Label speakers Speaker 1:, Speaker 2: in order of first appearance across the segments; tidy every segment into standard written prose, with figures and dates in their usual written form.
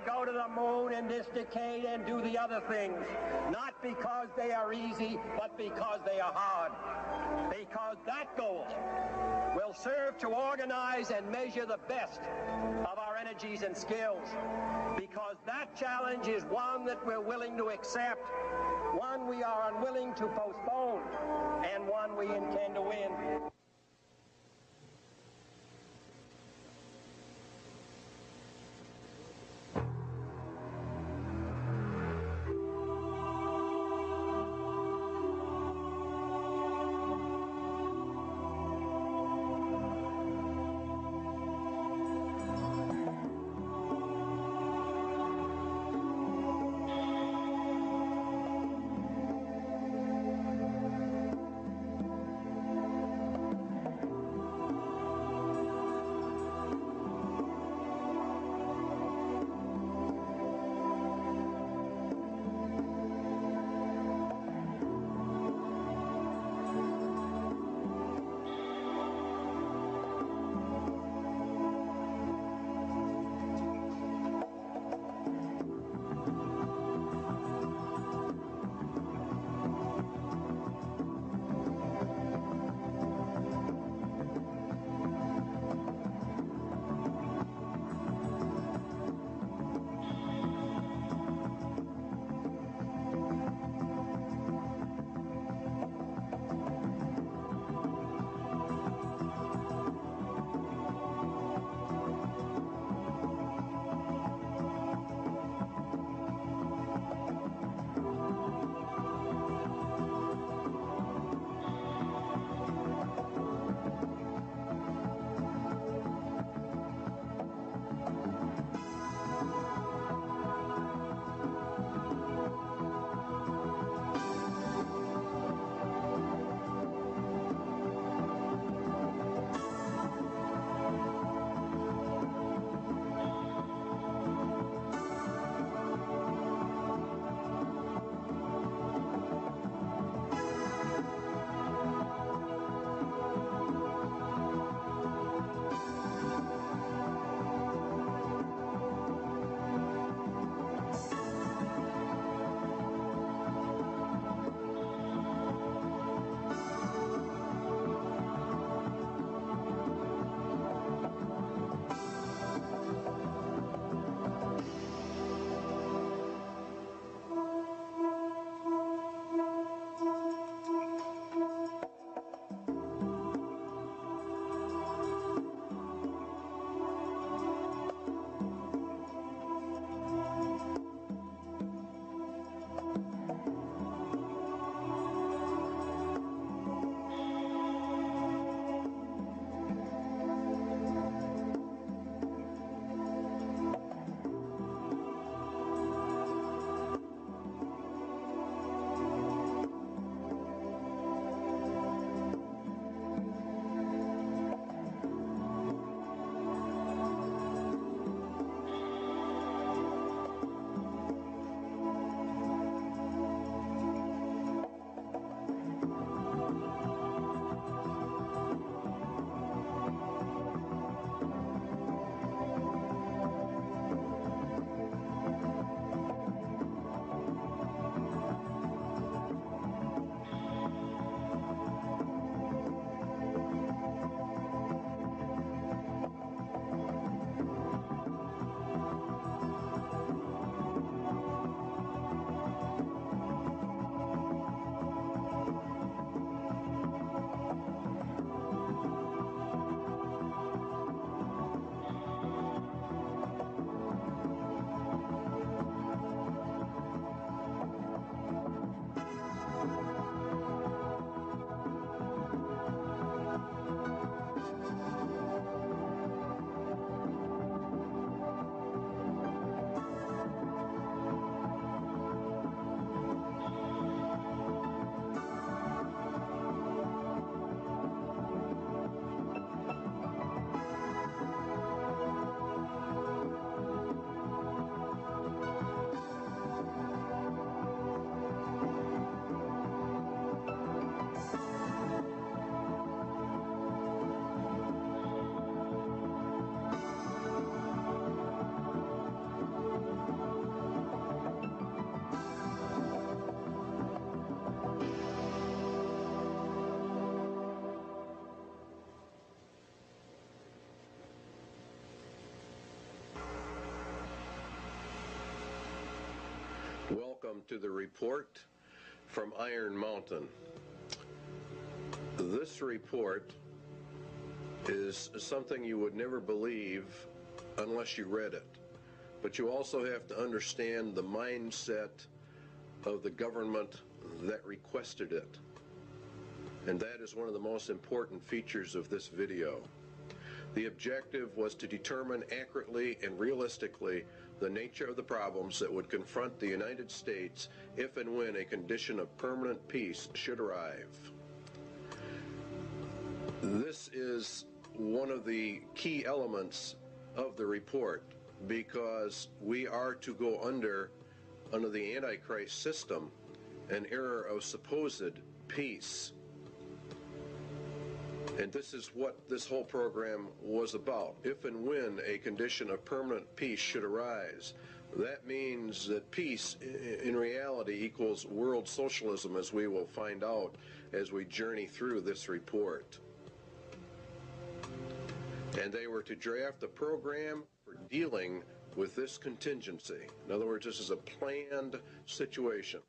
Speaker 1: go to the moon in this decade and do the other things, not because they are easy, but because they are hard. Because that goal will serve to organize and measure the best of our energies and skills. Because that challenge is one that we're willing to accept, one we are unwilling to postpone, and one we intend to win.
Speaker 2: Welcome to the report from Iron Mountain. This report is something you would never believe unless you read it. But you also have to understand the mindset of the government that requested it. And that is one of the most important features of this video. The objective was to determine accurately and realistically the nature of the problems that would confront the United States if and when a condition of permanent peace should arrive. This is one of the key elements of the report, because we are to go under the Antichrist system, an era of supposed peace. And this is what this whole program was about. If and when a condition of permanent peace should arise, that means that peace in reality equals world socialism, as we will find out as we journey through this report. And they were to draft a program for dealing with this contingency. In other words, this is a planned situation.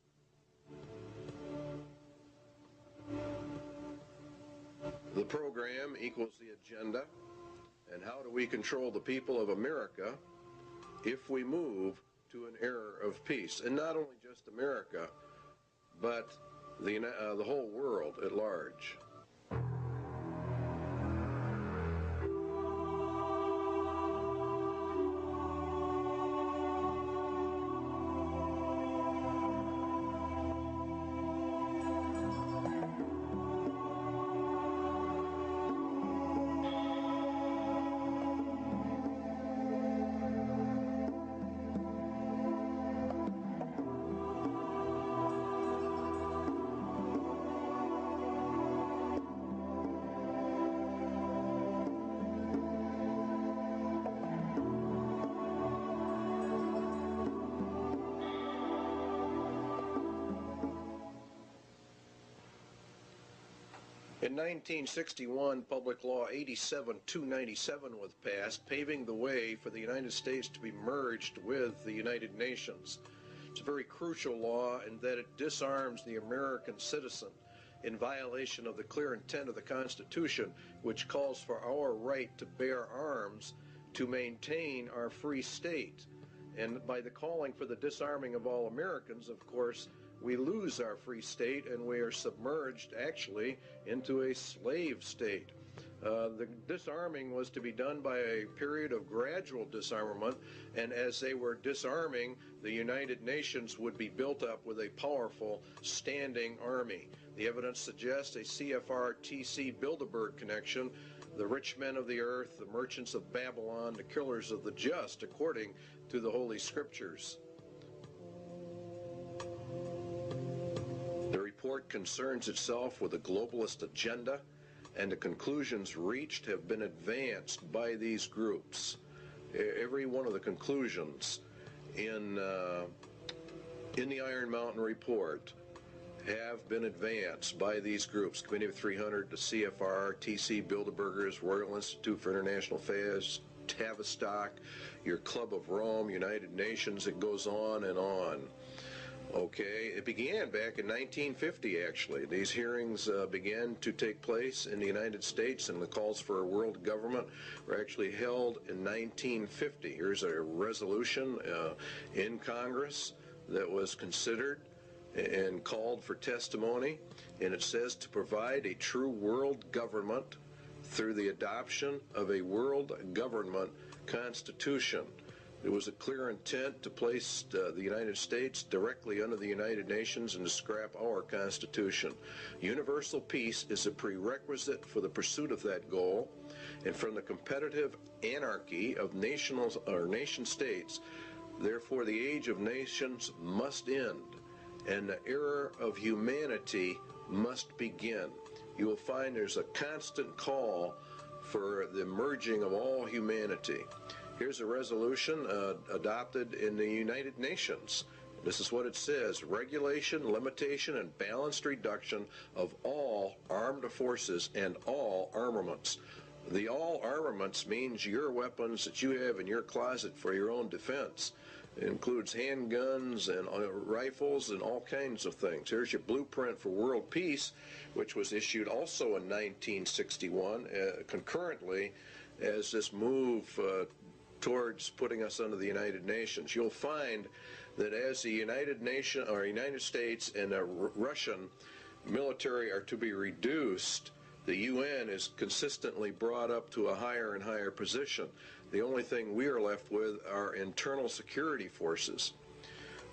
Speaker 2: The program equals the agenda, and how do we control the people of America if we move to an era of peace? And not only just America, but the whole world at large. In 1961, Public Law 87-297 was passed, paving the way for the United States to be merged with the United Nations. It's a very crucial law in that it disarms the American citizen in violation of the clear intent of the Constitution, which calls for our right to bear arms to maintain our free state. And by the calling for the disarming of all Americans, of course, we lose our free state and we are submerged actually into a slave state. The disarming was to be done by a period of gradual disarmament, and as they were disarming, the United Nations would be built up with a powerful standing army. The evidence suggests a CFR-TC Bilderberg connection, the rich men of the earth, the merchants of Babylon, the killers of the just, according to the Holy Scriptures. The report concerns itself with a globalist agenda, and the conclusions reached have been advanced by these groups. Every one of the conclusions in the Iron Mountain report have been advanced by these groups: Committee of 300, the CFR, TC Bilderbergers, Royal Institute for International Affairs, Tavistock, your Club of Rome, United Nations. It goes on and on. Okay, it began back in 1950, actually. These hearings began to take place in the United States, and the calls for a world government were actually held in 1950. Here's a resolution in Congress that was considered and called for testimony, and it says to provide a true world government through the adoption of a world government constitution. There was a clear intent to place the United States directly under the United Nations and to scrap our Constitution. Universal peace is a prerequisite for the pursuit of that goal, and from the competitive anarchy of nation states, therefore the age of nations must end, and the era of humanity must begin. You will find there's a constant call for the merging of all humanity. Here's a resolution adopted in the United Nations. This is what it says: regulation, limitation, and balanced reduction of all armed forces and all armaments. The all armaments means your weapons that you have in your closet for your own defense. It includes handguns and rifles and all kinds of things. Here's your blueprint for world peace, which was issued also in 1961, concurrently as this move towards putting us under the United Nations. You'll find that as the United States and the Russian military are to be reduced, the UN is consistently brought up to a higher and higher position. The only thing we are left with are internal security forces.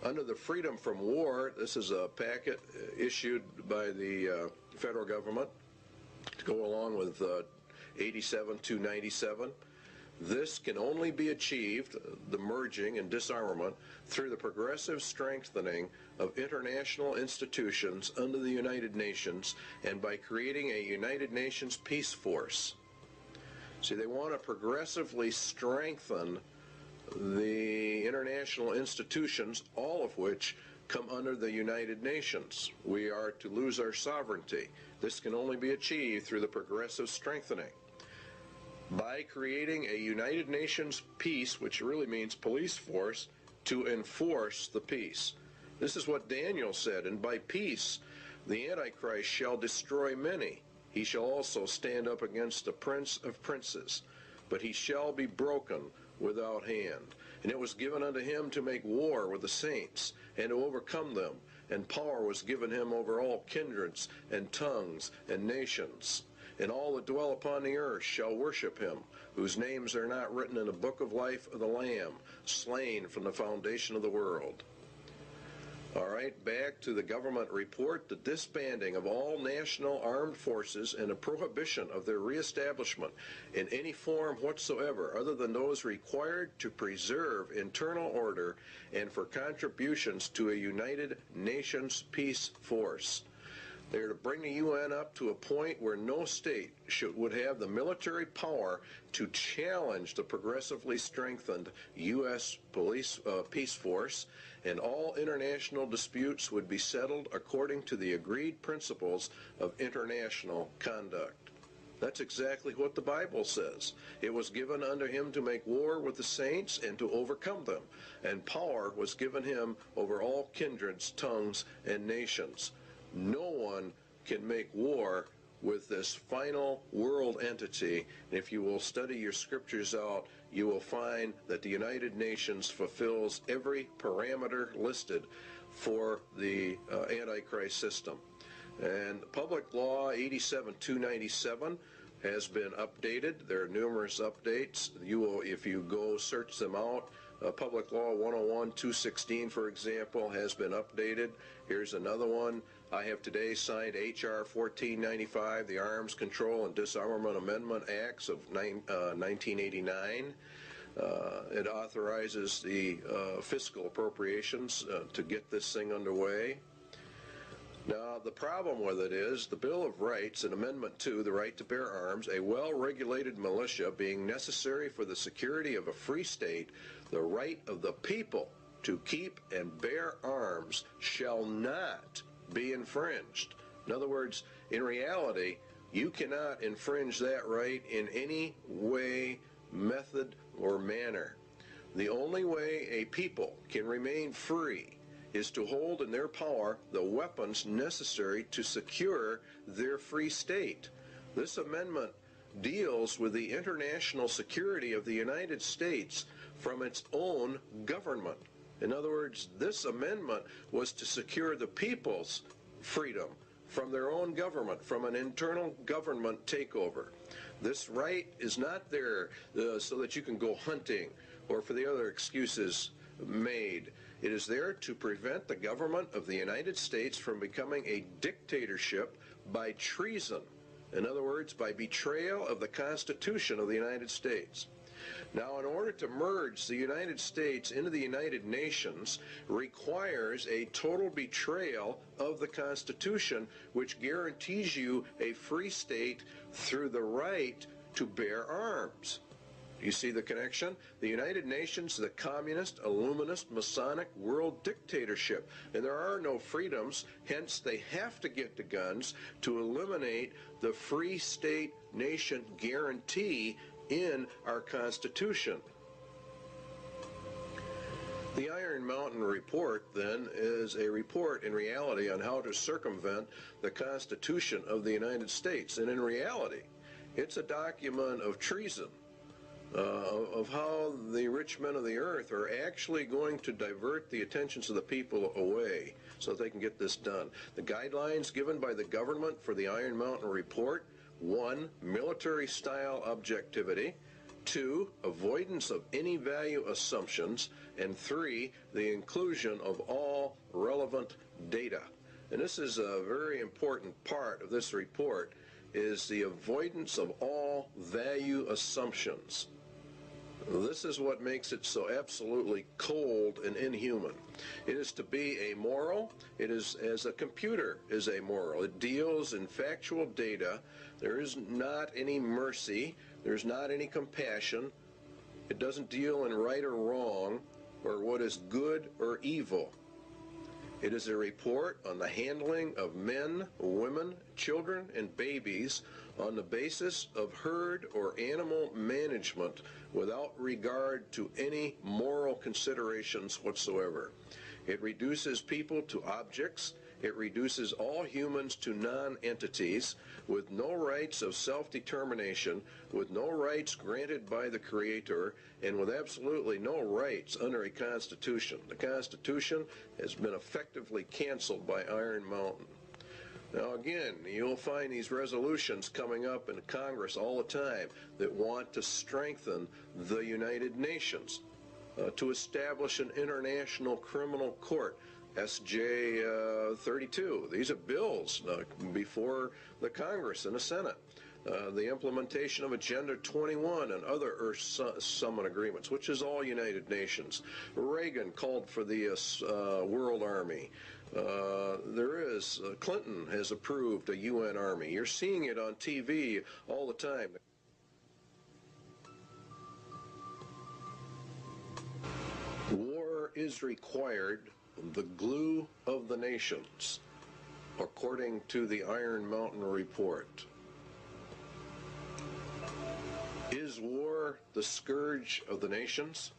Speaker 2: Under the Freedom from War, this is a packet issued by the federal government to go along with 87-297. This can only be achieved, the merging and disarmament, through the progressive strengthening of international institutions under the United Nations and by creating a United Nations peace force. See, they want to progressively strengthen the international institutions, all of which come under the United Nations. We are to lose our sovereignty. This can only be achieved through the progressive strengthening. By creating a United Nations peace, which really means police force, to enforce the peace. This is what Daniel said, and by peace the Antichrist shall destroy many. He shall also stand up against the prince of princes, but he shall be broken without hand. And it was given unto him to make war with the saints, and to overcome them, and power was given him over all kindreds, and tongues, and nations. And all that dwell upon the earth shall worship him, whose names are not written in the book of life of the Lamb, slain from the foundation of the world. All right, back to the government report. The disbanding of all national armed forces and a prohibition of their reestablishment in any form whatsoever other than those required to preserve internal order and for contributions to a United Nations peace force. They are to bring the UN up to a point where no state would have the military power to challenge the progressively strengthened U.S. peace force, and all international disputes would be settled according to the agreed principles of international conduct. That's exactly what the Bible says. It was given unto him to make war with the saints and to overcome them, and power was given him over all kindreds, tongues, and nations. No one can make war with this final world entity. And if you will study your scriptures out, you will find that the United Nations fulfills every parameter listed for the Antichrist system. And Public Law 87-297 has been updated. There are numerous updates. You will, if you go search them out, Public Law 101-216, for example, has been updated. Here's another one. I have today signed H.R. 1495, the Arms Control and Disarmament Amendment Acts of 1989. It authorizes the fiscal appropriations to get this thing underway. Now, the problem with it is the Bill of Rights in Amendment 2, the right to bear arms, a well-regulated militia being necessary for the security of a free state, the right of the people to keep and bear arms shall not be infringed. In other words, in reality, you cannot infringe that right in any way, method, or manner. The only way a people can remain free is to hold in their power the weapons necessary to secure their free state. This amendment deals with the international security of the United States from its own government. In other words, this amendment was to secure the people's freedom from their own government, from an internal government takeover. This right is not there so that you can go hunting or for the other excuses made. It is there to prevent the government of the United States from becoming a dictatorship by treason. In other words, by betrayal of the Constitution of the United States. Now, in order to merge the United States into the United Nations requires a total betrayal of the Constitution, which guarantees you a free state through the right to bear arms. You see the connection? The United Nations, the communist, illuminist, Masonic world dictatorship. And there are no freedoms, hence they have to get the guns to eliminate the free state nation guarantee in our Constitution. The Iron Mountain Report, then, is a report in reality on how to circumvent the Constitution of the United States. And in reality, it's a document of treason. Of how the rich men of the earth are actually going to divert the attentions of the people away so that they can get this done. The guidelines given by the government for the Iron Mountain Report: 1, military-style objectivity; 2, avoidance of any value assumptions; and 3, the inclusion of all relevant data. And this is a very important part of this report, is the avoidance of all value assumptions. This is what makes it so absolutely cold and inhuman. It is to be amoral. It is as a computer is amoral. It deals in factual data. There is not any mercy. There's not any compassion. It doesn't deal in right or wrong or what is good or evil. It is a report on the handling of men, women, children, and babies on the basis of herd or animal management without regard to any moral considerations whatsoever. It reduces people to objects. It reduces all humans to non-entities with no rights of self-determination, with no rights granted by the Creator, and with absolutely no rights under a Constitution. The Constitution has been effectively canceled by Iron Mountain. Now again, you'll find these resolutions coming up in Congress all the time that want to strengthen the United Nations, to establish an international criminal court, SJ 32. These are bills before the Congress and the Senate. The implementation of Agenda 21 and other Earth Summit agreements, which is all United Nations. Reagan called for the World Army. Clinton has approved a UN Army. You're seeing it on TV all the time. War is required, the glue of the nations, according to the Iron Mountain Report. Is war the scourge of the nations?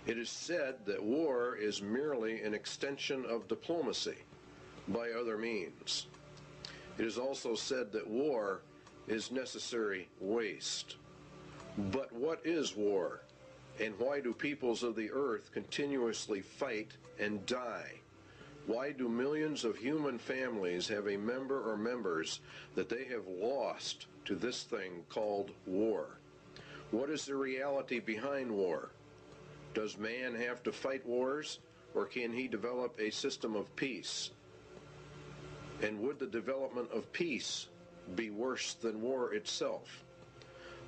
Speaker 2: It is said that war is merely an extension of diplomacy by other means. It is also said that war is necessary waste. But what is war? And why do peoples of the earth continuously fight and die? Why do millions of human families have a member or members that they have lost to this thing called war? What is the reality behind war? Does man have to fight wars, or can he develop a system of peace? And would the development of peace be worse than war itself?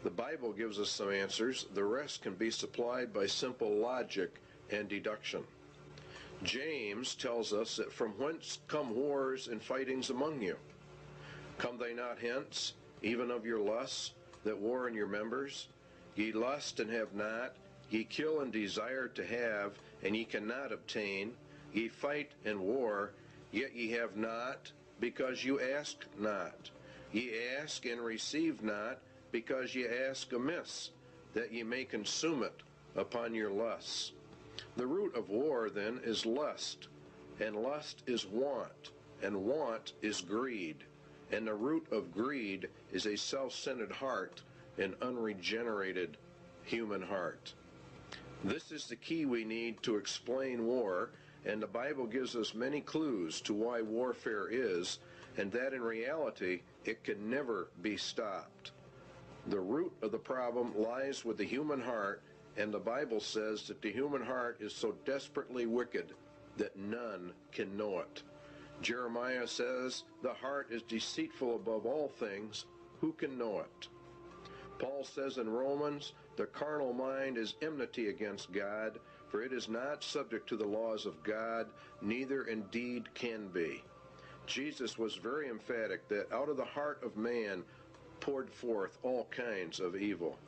Speaker 2: The Bible gives us some answers. The rest can be supplied by simple logic and deduction. James tells us that from whence come wars and fightings among you? Come they not hence, even of your lusts, that war in your members? Ye lust and have not, ye kill and desire to have, and ye cannot obtain. Ye fight and war, yet ye have not, because you ask not. Ye ask and receive not, because ye ask amiss, that ye may consume it upon your lusts. The root of war, then, is lust, and lust is want, and want is greed, and the root of greed is a self-centered heart, an unregenerated human heart. This is the key we need to explain war, and the Bible gives us many clues to why warfare is, and that in reality it can never be stopped. The root of the problem lies with the human heart, and the Bible says that the human heart is so desperately wicked that none can know it. Jeremiah says, the heart is deceitful above all things, who can know it? Paul says in Romans, the carnal mind is enmity against God, for it is not subject to the laws of God, neither indeed can be. Jesus was very emphatic that out of the heart of man poured forth all kinds of evil.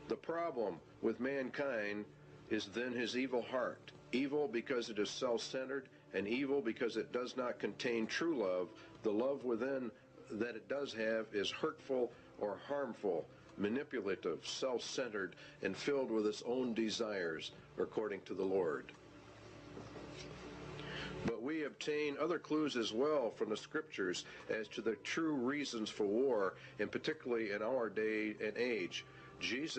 Speaker 2: The problem with mankind is then his evil heart. Evil because it is self-centered, and evil because it does not contain true love. The love within that it does have is hurtful or harmful, manipulative, self-centered, and filled with its own desires, according to the Lord. But we obtain other clues as well from the Scriptures as to the true reasons for war, and particularly in our day and age. James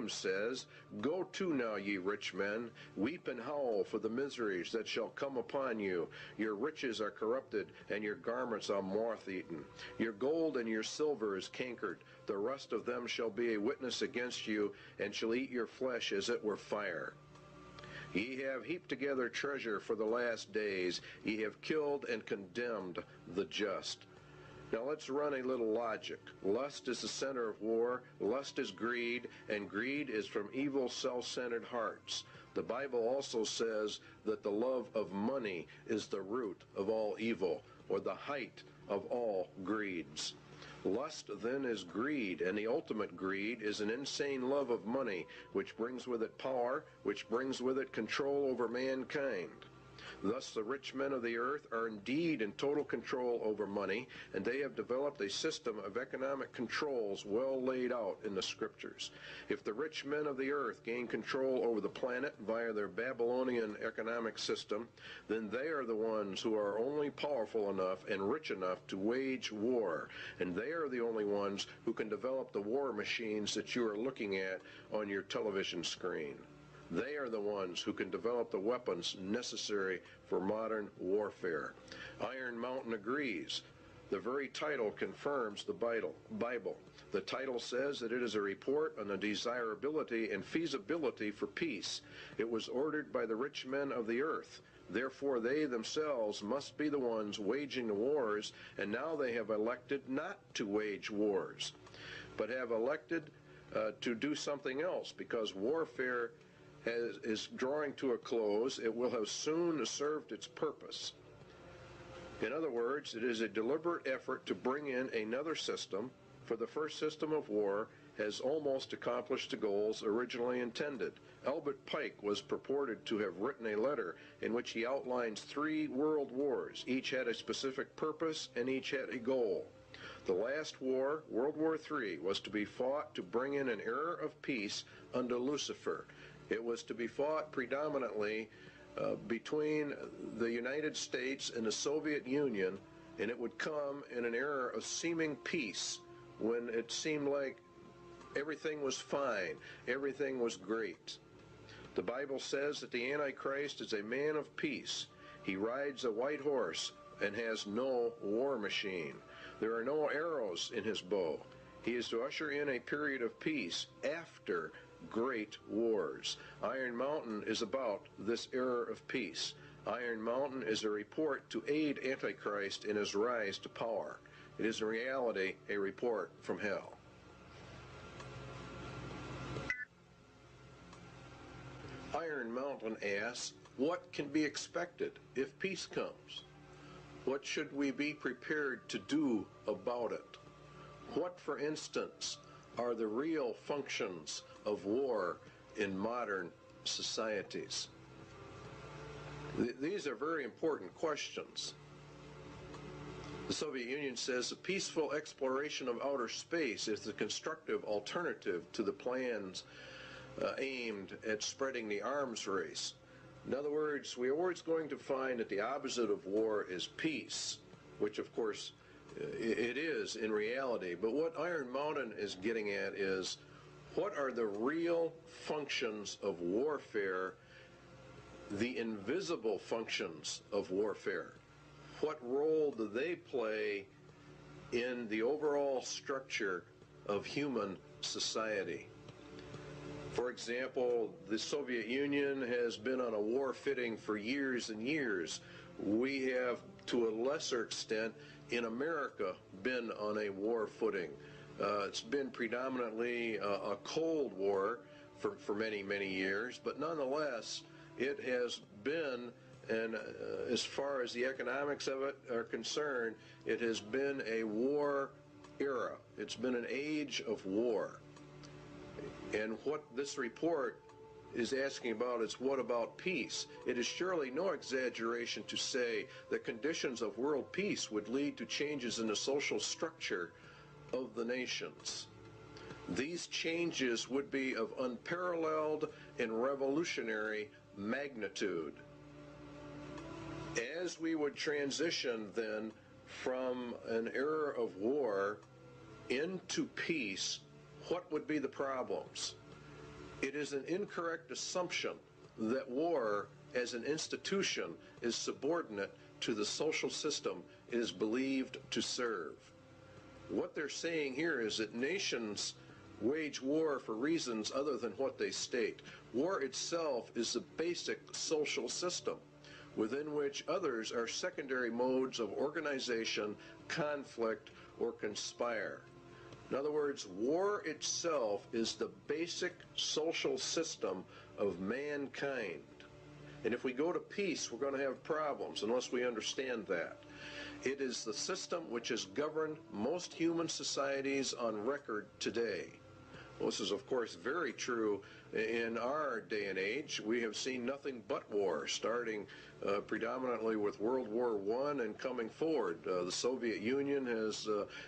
Speaker 2: says, "Go to now, ye rich men, weep and howl for the miseries that shall come upon you. Your riches are corrupted, and your garments are moth-eaten. Your gold and your silver is cankered. The rust of them shall be a witness against you, and shall eat your flesh as it were fire. Ye have heaped together treasure for the last days. Ye have killed and condemned the just." Now let's run a little logic. Lust is the center of war, lust is greed, and greed is from evil, self-centered hearts. The Bible also says that the love of money is the root of all evil, or the height of all greeds. Lust then is greed, and the ultimate greed is an insane love of money, which brings with it power, which brings with it control over mankind. Thus the rich men of the earth are indeed in total control over money, and they have developed a system of economic controls well laid out in the Scriptures. If the rich men of the earth gain control over the planet via their Babylonian economic system, then they are the ones who are only powerful enough and rich enough to wage war, and they are the only ones who can develop the war machines that you are looking at on your television screen. They are the ones who can develop the weapons necessary for modern warfare. Iron Mountain agrees. The very title confirms the Bible. The title says that it is a report on the desirability and feasibility for peace. It was ordered by the rich men of the earth. Therefore, they themselves must be the ones waging the wars, and now they have elected not to wage wars, but have elected to do something else, because warfare is drawing to a close. It will have soon served its purpose. In other words, it is a deliberate effort to bring in another system, for the first system of war has almost accomplished the goals originally intended. Albert Pike was purported to have written a letter in which he outlines 3 world wars. Each had a specific purpose, and each had a goal. The last war, World War III, was to be fought to bring in an era of peace under Lucifer. It was to be fought predominantly between the United States and the Soviet Union, and it would come in an era of seeming peace when it seemed like everything was fine, everything was great. The Bible says that the Antichrist is a man of peace. He rides a white horse and has no war machine. There are no arrows in his bow. He is to usher in a period of peace after great wars. Iron Mountain is about this era of peace. Iron Mountain is a report to aid Antichrist in his rise to power. It is in reality a report from hell. Iron Mountain asks, what can be expected if peace comes? What should we be prepared to do about it? What, for instance, are the real functions of war in modern societies? These are very important questions. The Soviet Union says a peaceful exploration of outer space is the constructive alternative to the plans aimed at spreading the arms race. In other words, we are always going to find that the opposite of war is peace, which of course it is in reality. But what Iron Mountain is getting at is, what are the real functions of warfare, the invisible functions of warfare? What role do they play in the overall structure of human society? For example, the Soviet Union has been on a war footing for years and years. We have, to a lesser extent, in America, been on a war footing. It's been predominantly a Cold War for many, many years, but nonetheless, it has been, and as far as the economics of it are concerned, it has been a war era. It's been an age of war. And what this report is asking about is, what about peace? It is surely no exaggeration to say that conditions of world peace would lead to changes in the social structure of the nations. These changes would be of unparalleled and revolutionary magnitude. As we would transition then from an era of war into peace, what would be the problems? It is an incorrect assumption that war as an institution is subordinate to the social system it is believed to serve. What they're saying here is that nations wage war for reasons other than what they state. War itself is the basic social system within which others are secondary modes of organization, conflict, or conspire. In other words, war itself is the basic social system of mankind. And if we go to peace, we're going to have problems unless we understand that. It is the system which has governed most human societies on record today. Well, this is, of course, very true in our day and age. We have seen nothing but war, starting predominantly with World War I and coming forward. The Soviet Union has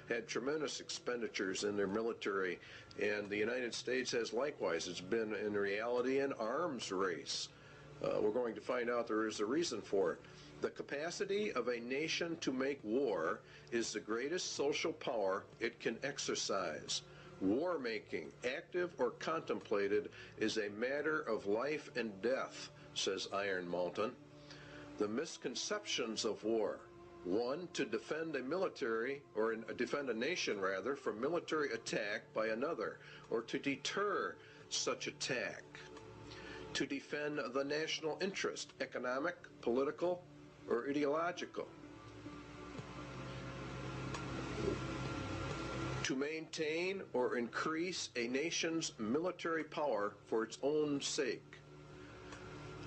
Speaker 2: had tremendous expenditures in their military, and the United States has likewise. It's been, in reality, an arms race. We're going to find out there is a reason for it. The capacity of a nation to make war is the greatest social power it can exercise. War making, active or contemplated, is a matter of life and death, says Iron Mountain. The misconceptions of war: 1, to defend a military, or defend a nation rather, from military attack by another, or to deter such attack. To defend the national interest, economic, political, or ideological. To maintain or increase a nation's military power for its own sake.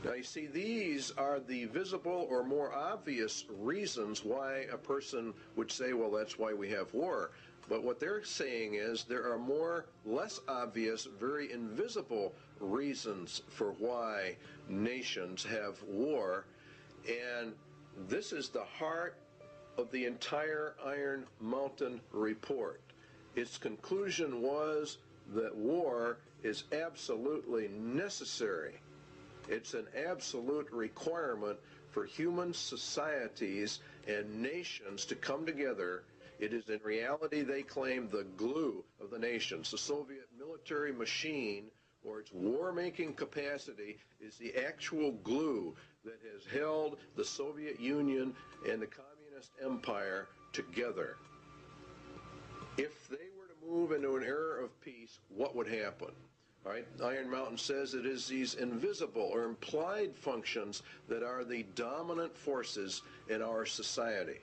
Speaker 2: Now you see, these are the visible or more obvious reasons why a person would say, well, that's why we have war. But what they're saying is there are more less obvious, very invisible reasons for why nations have war. And this is the heart of the entire Iron Mountain report. Its conclusion was that war is absolutely necessary. It's an absolute requirement for human societies and nations to come together. It is in reality, they claim, the glue of the nations. The Soviet military machine, or its war-making capacity, is the actual glue that has held the Soviet Union and the Communist Empire together. If they were to move into an era of peace, what would happen? All right, Iron Mountain says it is these invisible or implied functions that are the dominant forces in our society.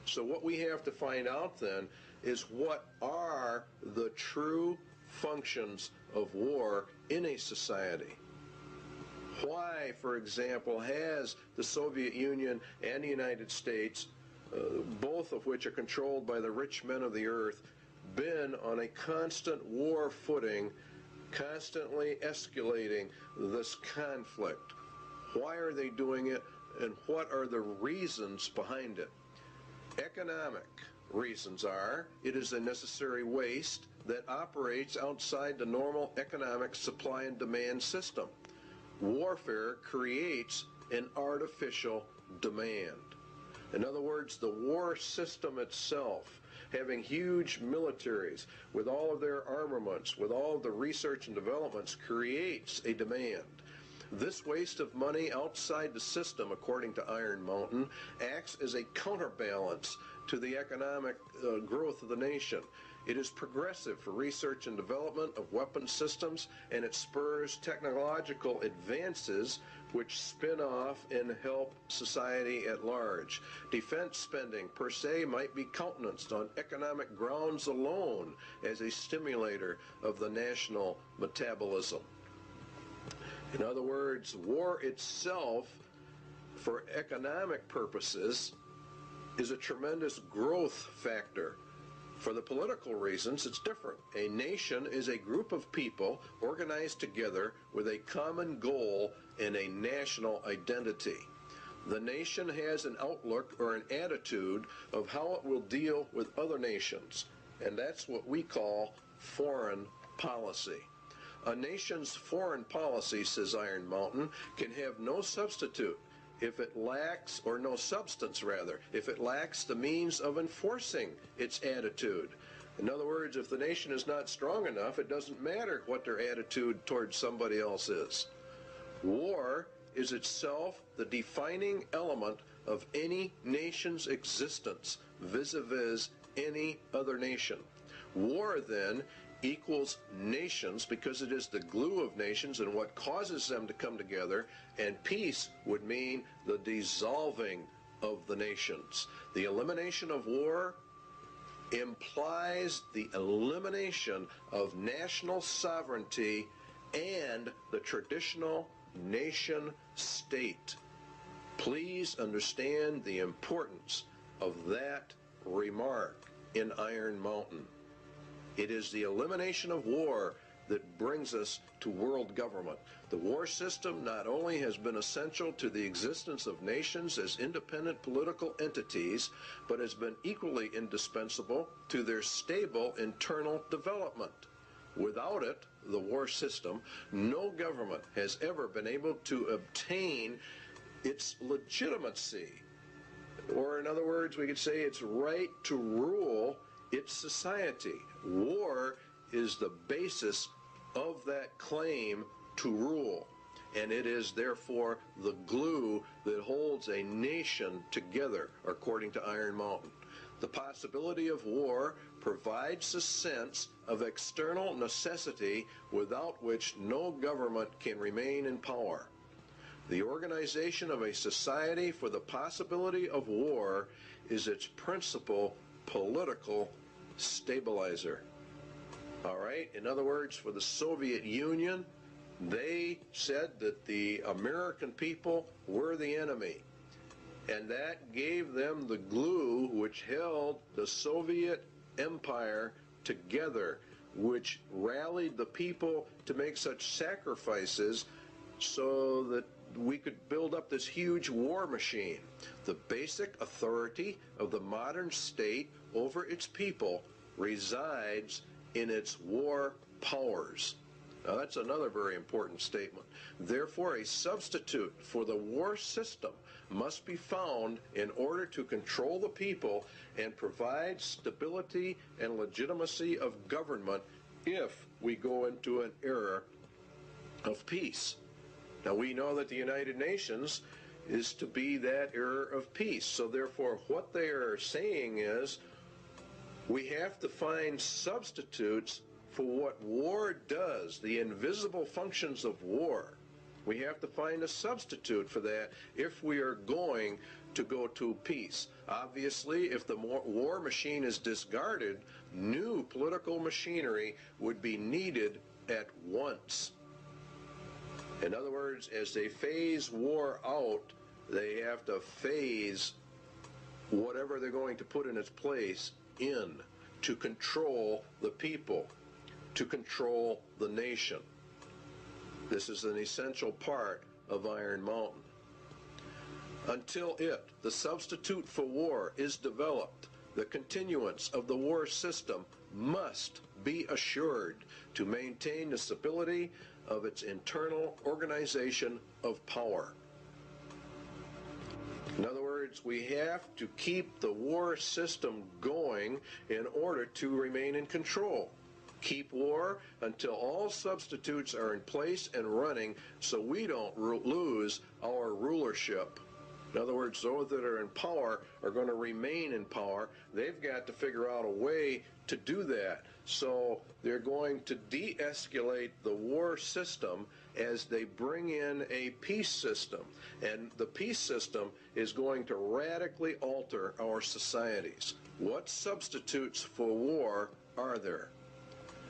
Speaker 2: So what we have to find out then is, what are the true functions of war in a society? Why, for example, has the Soviet Union and the United States, both of which are controlled by the rich men of the earth, been on a constant war footing, constantly escalating this conflict? Why are they doing it, and what are the reasons behind it? Economic reasons are: it is a necessary waste that operates outside the normal economic supply and demand system. Warfare creates an artificial demand. In other words, the war system itself, having huge militaries with all of their armaments, with all of the research and developments, creates a demand. This waste of money outside the system, according to Iron Mountain, acts as a counterbalance to the economic growth of the nation. It is progressive for research and development of weapon systems, and it spurs technological advances which spin off and help society at large. Defense spending per se might be countenanced on economic grounds alone as a stimulator of the national metabolism. In other words, war itself, for economic purposes, is a tremendous growth factor For the political reasons, it's different. A nation is a group of people organized together with a common goal and a national identity. The nation has an outlook or an attitude of how it will deal with other nations, and that's what we call foreign policy. A nation's foreign policy, says Iron Mountain, can have no substitute if it lacks, or no substance rather, if it lacks the means of enforcing its attitude. In other words, if the nation is not strong enough, it doesn't matter what their attitude towards somebody else is. War is itself the defining element of any nation's existence vis-a-vis any other nation. War, then, equals nations because it is the glue of nations and what causes them to come together, and peace would mean the dissolving of the nations. The elimination of war implies the elimination of national sovereignty and the traditional nation state. Please understand the importance of that remark in Iron Mountain. It is the elimination of war that brings us to world government. The war system not only has been essential to the existence of nations as independent political entities, but has been equally indispensable to their stable internal development. Without it, the war system, no government has ever been able to obtain its legitimacy, or in other words, we could say its right to rule its society. War is the basis of that claim to rule, and it is therefore the glue that holds a nation together, according to Iron Mountain. The possibility of war provides a sense of external necessity without which no government can remain in power. The organization of a society for the possibility of war is its principal political stabilizer. All right, in other words, for the Soviet Union, they said that the American people were the enemy, and that gave them the glue which held the Soviet Empire together, which rallied the people to make such sacrifices so that we could build up this huge war machine. The basic authority of the modern state over its people resides in its war powers. Now that's another very important statement. Therefore, a substitute for the war system must be found in order to control the people and provide stability and legitimacy of government if we go into an era of peace. Now we know that the United Nations is to be that era of peace. So therefore what they are saying is we have to find substitutes for what war does, the invisible functions of war. We have to find a substitute for that if we are going to go to peace. Obviously, if the war machine is discarded, new political machinery would be needed at once. In other words, as they phase war out, they have to phase whatever they're going to put in its place in to control the people, to control the nation. This is an essential part of Iron Mountain. Until the substitute for war, is developed, the continuance of the war system must be assured to maintain the stability of its internal organization of power. In other words, we have to keep the war system going in order to remain in control. Keep war until all substitutes are in place and running so we don't lose our rulership. In other words, those that are in power are going to remain in power. They've got to figure out a way to do that. So they're going to de-escalate the war system as they bring in a peace system. And the peace system is going to radically alter our societies. What substitutes for war are there?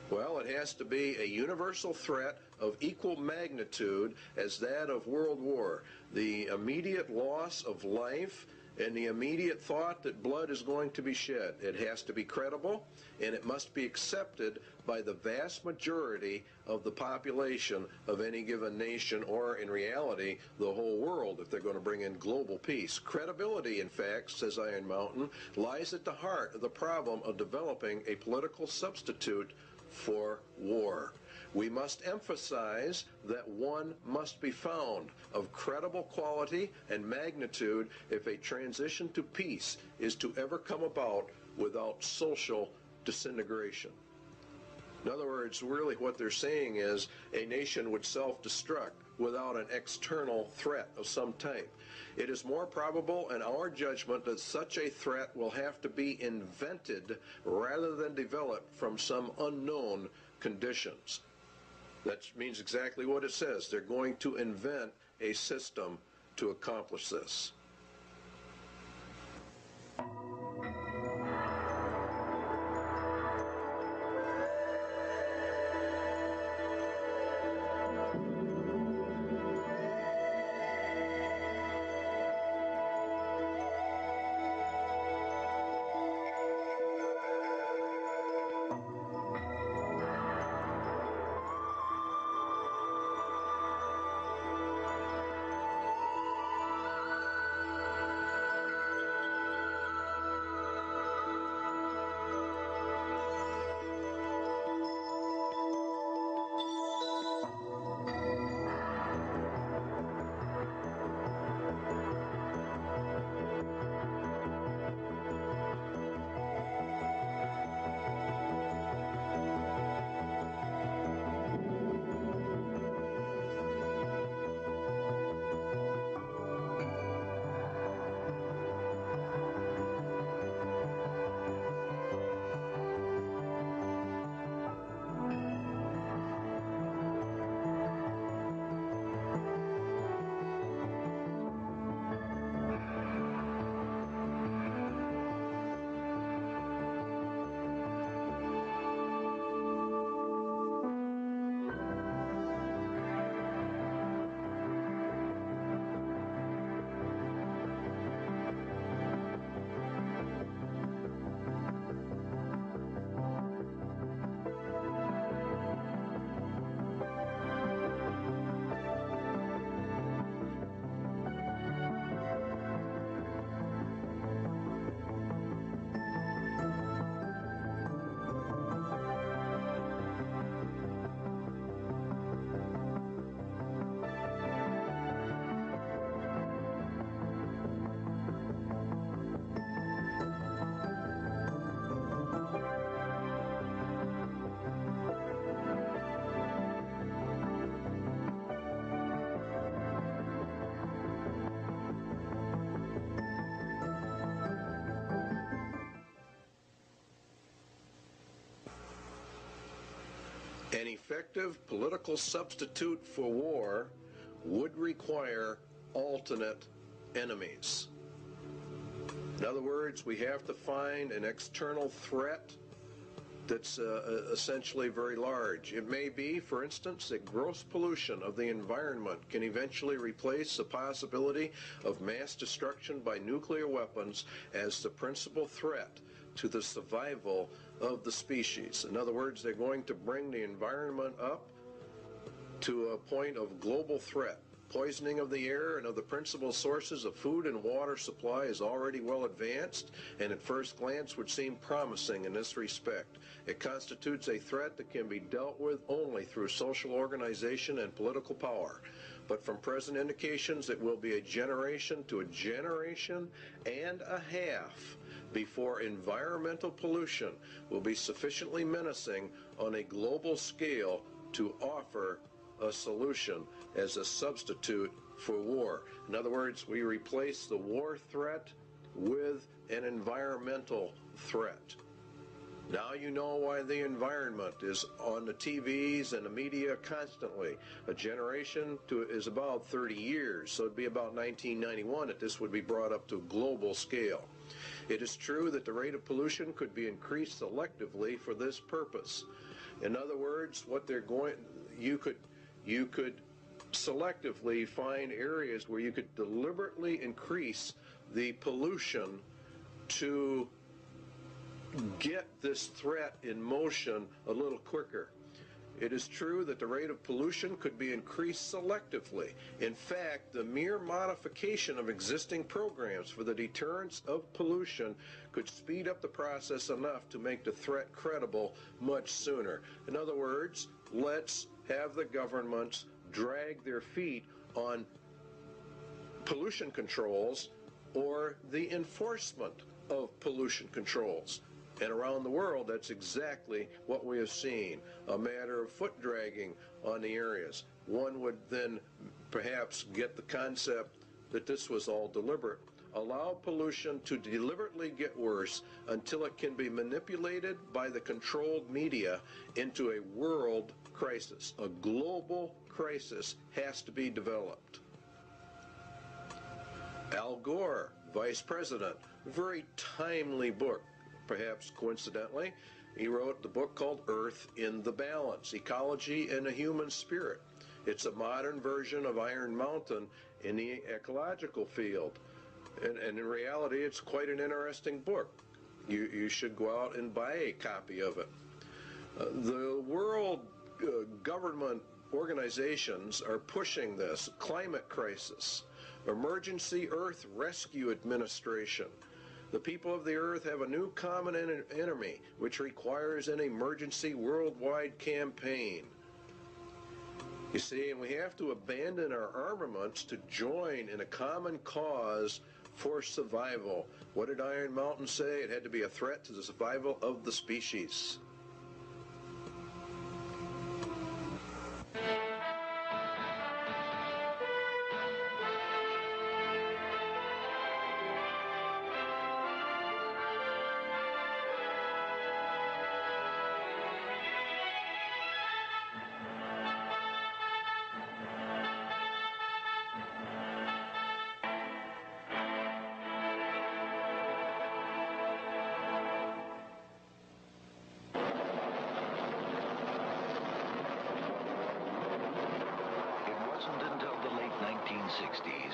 Speaker 2: Well, it has to be a universal threat of equal magnitude as that of World War. The immediate loss of life and the immediate thought that blood is going to be shed. It has to be credible, and it must be accepted by the vast majority of the population of any given nation, or in reality, the whole world, if they're going to bring in global peace. Credibility, in fact, says Iron Mountain, lies at the heart of the problem of developing a political substitute for war. We must emphasize that one must be found of credible quality and magnitude if a transition to peace is to ever come about without social disintegration. In other words, really what they're saying is a nation would self-destruct without an external threat of some type. It is more probable in our judgment that such a threat will have to be invented rather than developed from some unknown conditions. That means exactly what it says. They're going to invent a system to accomplish this. An effective political substitute for war would require alternate enemies. In other words, we have to find an external threat that's essentially very large. It may be, for instance, that gross pollution of the environment can eventually replace the possibility of mass destruction by nuclear weapons as the principal threat to the survival of the species. In other words, they're going to bring the environment up to a point of global threat. Poisoning of the air and of the principal sources of food and water supply is already well advanced, and at first glance would seem promising in this respect. It constitutes a threat that can be dealt with only through social organization and political power. But from present indications, it will be a generation to a generation and a half before environmental pollution will be sufficiently menacing on a global scale to offer a solution as a substitute for war. In other words, we replace the war threat with an environmental threat. Now you know why the environment is on the TVs and the media constantly. A generation is about 30 years, so it'd be about 1991 that this would be brought up to a global scale. It is true that the rate of pollution could be increased selectively for this purpose. In other words, what they're going, you could selectively find areas where you could deliberately increase the pollution to get this threat in motion a little quicker. It is true that the rate of pollution could be increased selectively. In fact, the mere modification of existing programs for the deterrence of pollution could speed up the process enough to make the threat credible much sooner. In other words, let's have the governments drag their feet on pollution controls or the enforcement of pollution controls. And around the world, that's exactly what we have seen, a matter of foot dragging on the areas. One would then perhaps get the concept that this was all deliberate. Allow pollution to deliberately get worse until it can be manipulated by the controlled media into a world crisis. A global crisis has to be developed. Al Gore, Vice President, very timely book. Perhaps coincidentally, he wrote the book called Earth in the Balance, Ecology and the Human Spirit. It's a modern version of Iron Mountain in the ecological field. And in reality, it's quite an interesting book. You should go out and buy a copy of it. The world government organizations are pushing this climate crisis, Emergency Earth Rescue Administration. The people of the earth have a new common enemy, which requires an emergency worldwide campaign. You see, and we have to abandon our armaments to join in a common cause for survival. What did Iron Mountain say? It had to be a threat to the survival of the species.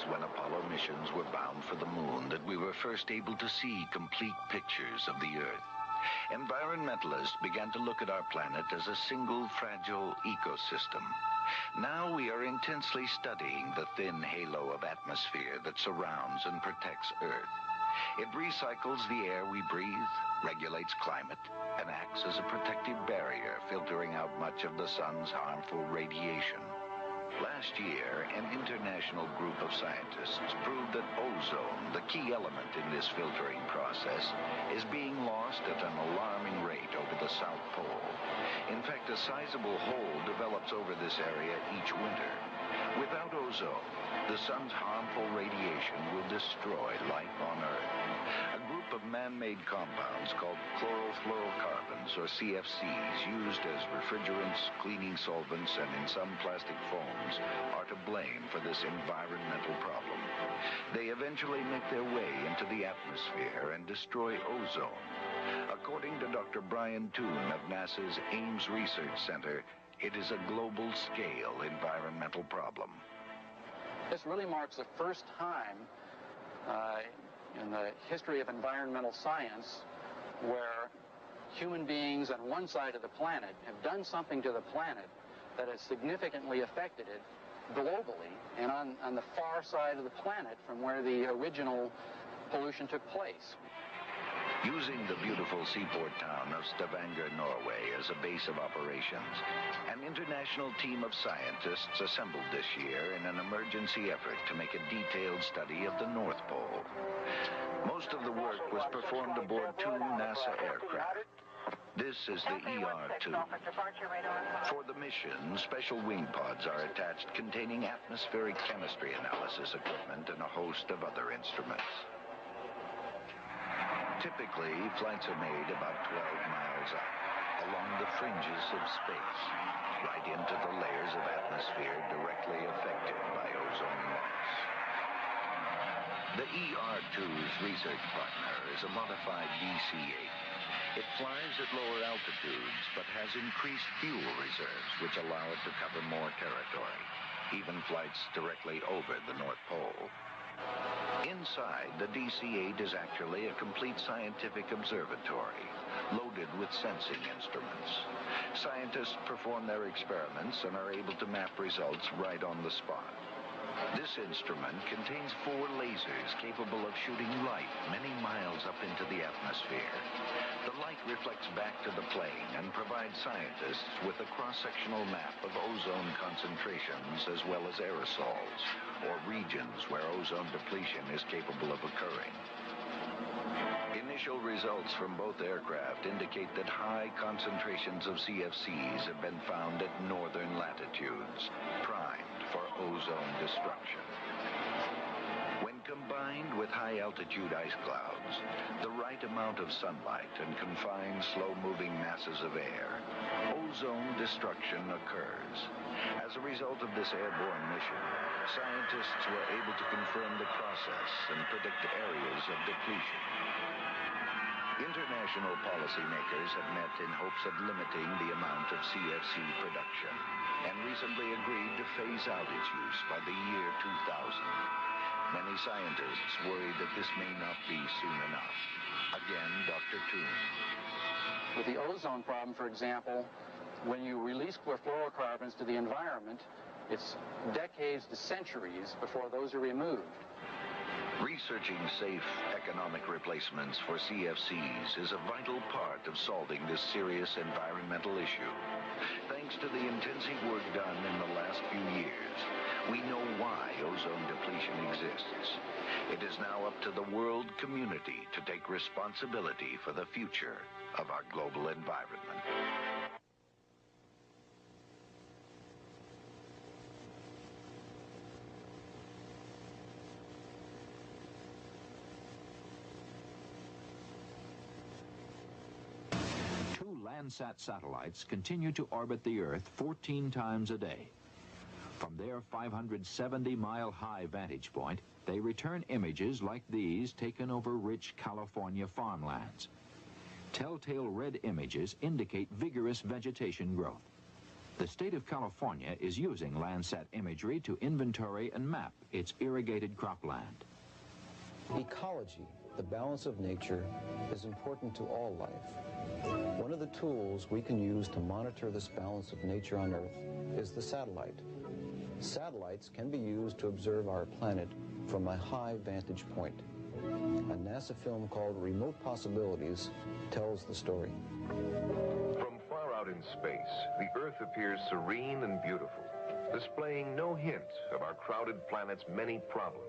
Speaker 3: When Apollo missions were bound for the moon that we were first able to see complete pictures of the Earth. Environmentalists began to look at our planet as a single fragile ecosystem. Now we are intensely studying the thin halo of atmosphere that surrounds and protects Earth. It recycles the air we breathe, regulates climate, and acts as a protective barrier, filtering out much of the sun's harmful radiation. Last year, an international group of scientists proved that ozone, the key element in this filtering process, is being lost at an alarming rate over the South Pole. In fact, a sizable hole develops over this area each winter. Without ozone, the sun's harmful radiation will destroy life on Earth. A group of man-made compounds called chlorofluorocarbons, or CFCs, used as refrigerants, cleaning solvents, and in some plastic foams, are to blame for this environmental problem. They eventually make their way into the atmosphere and destroy ozone. According to Dr. Brian Toon of NASA's Ames Research Center, it is a global-scale environmental problem.
Speaker 4: This really marks the first time in the history of environmental science where human beings on one side of the planet have done something to the planet that has significantly affected it globally and on the far side of the planet from where the original pollution took place.
Speaker 3: Using the beautiful seaport town of Stavanger, Norway, as a base of operations, an international team of scientists assembled this year in an emergency effort to make a detailed study of the North Pole. Most of the work was performed aboard two NASA aircraft. This is the ER-2. For the mission, special wing pods are attached containing atmospheric chemistry analysis equipment and a host of other instruments. Typically, flights are made about 12 miles up, along the fringes of space, right into the layers of atmosphere directly affected by ozone loss. The ER-2's research partner is a modified DC-8. It flies at lower altitudes, but has increased fuel reserves, which allow it to cover more territory. even flights directly over the North Pole. Inside, the DC-8 is actually a complete scientific observatory, loaded with sensing instruments. Scientists perform their experiments and are able to map results right on the spot. This instrument contains 4 lasers capable of shooting light many miles up into the atmosphere. The light reflects back to the plane and provides scientists with a cross-sectional map of ozone concentrations as well as aerosols, or regions where ozone depletion is capable of occurring. Initial results from both aircraft indicate that high concentrations of CFCs have been found at northern latitudes, primed for ozone destruction. When combined with high-altitude ice clouds, the right amount of sunlight and confined slow-moving masses of air, ozone destruction occurs. As a result of this airborne mission, scientists were able to confirm the process and predict areas of depletion. International policymakers have met in hopes of limiting the amount of CFC production and recently agreed to phase out its use by the year 2000. Many scientists worry that this may not be soon enough. Again, Dr. Toon.
Speaker 4: With the ozone problem, for example, when you release chlorofluorocarbons to the environment, it's decades to centuries before those are removed.
Speaker 3: Researching safe economic replacements for CFCs is a vital part of solving this serious environmental issue. Thanks to the intensive work done in the last few years, we know why ozone depletion exists. It is now up to the world community to take responsibility for the future of our global environment.
Speaker 5: Landsat satellites continue to orbit the Earth 14 times a day. From their 570-mile-high vantage point, they return images like these taken over rich California farmlands. Telltale red images indicate vigorous vegetation growth. The state of California is using Landsat imagery to inventory and map its irrigated cropland.
Speaker 6: Ecology, the balance of nature, is important to all life. One of the tools we can use to monitor this balance of nature on Earth is the satellite. Satellites can be used to observe our planet from a high vantage point. A NASA film called Remote Possibilities tells the story.
Speaker 7: From far out in space, the Earth appears serene and beautiful, displaying no hint of our crowded planet's many problems.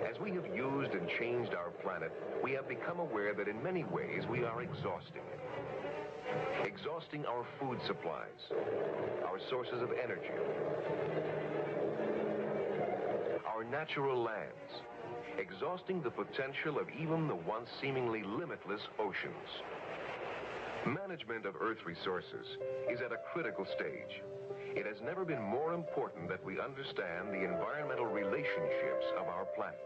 Speaker 7: As we have used and changed our planet, we have become aware that in many ways we are exhausting it. Exhausting our food supplies, our sources of energy, our natural lands, exhausting the potential of even the once seemingly limitless oceans. Management of Earth resources is at a critical stage. It has never been more important that we understand the environmental relationships of our planet.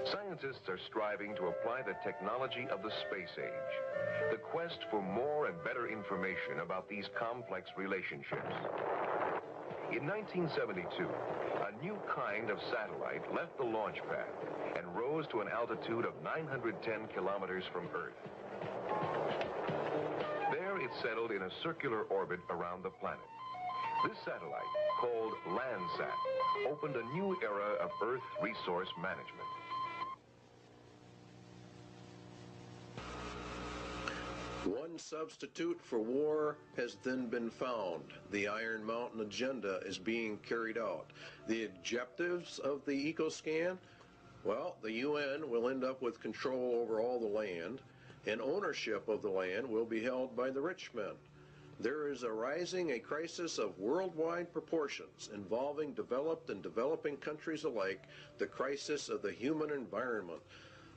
Speaker 7: Scientists are striving to apply the technology of the space age, the quest for more and better information about these complex relationships. In 1972, a new kind of satellite left the launch pad and rose to an altitude of 910 kilometers from Earth. There it settled in a circular orbit around the planet. This satellite, called Landsat, opened a new era of Earth resource management.
Speaker 2: One substitute for war has then been found. The Iron Mountain agenda is being carried out. The objectives of the EcoScan? Well, the UN will end up with control over all the land, and ownership of the land will be held by the rich men. There is arising a crisis of worldwide proportions involving developed and developing countries alike, the crisis of the human environment.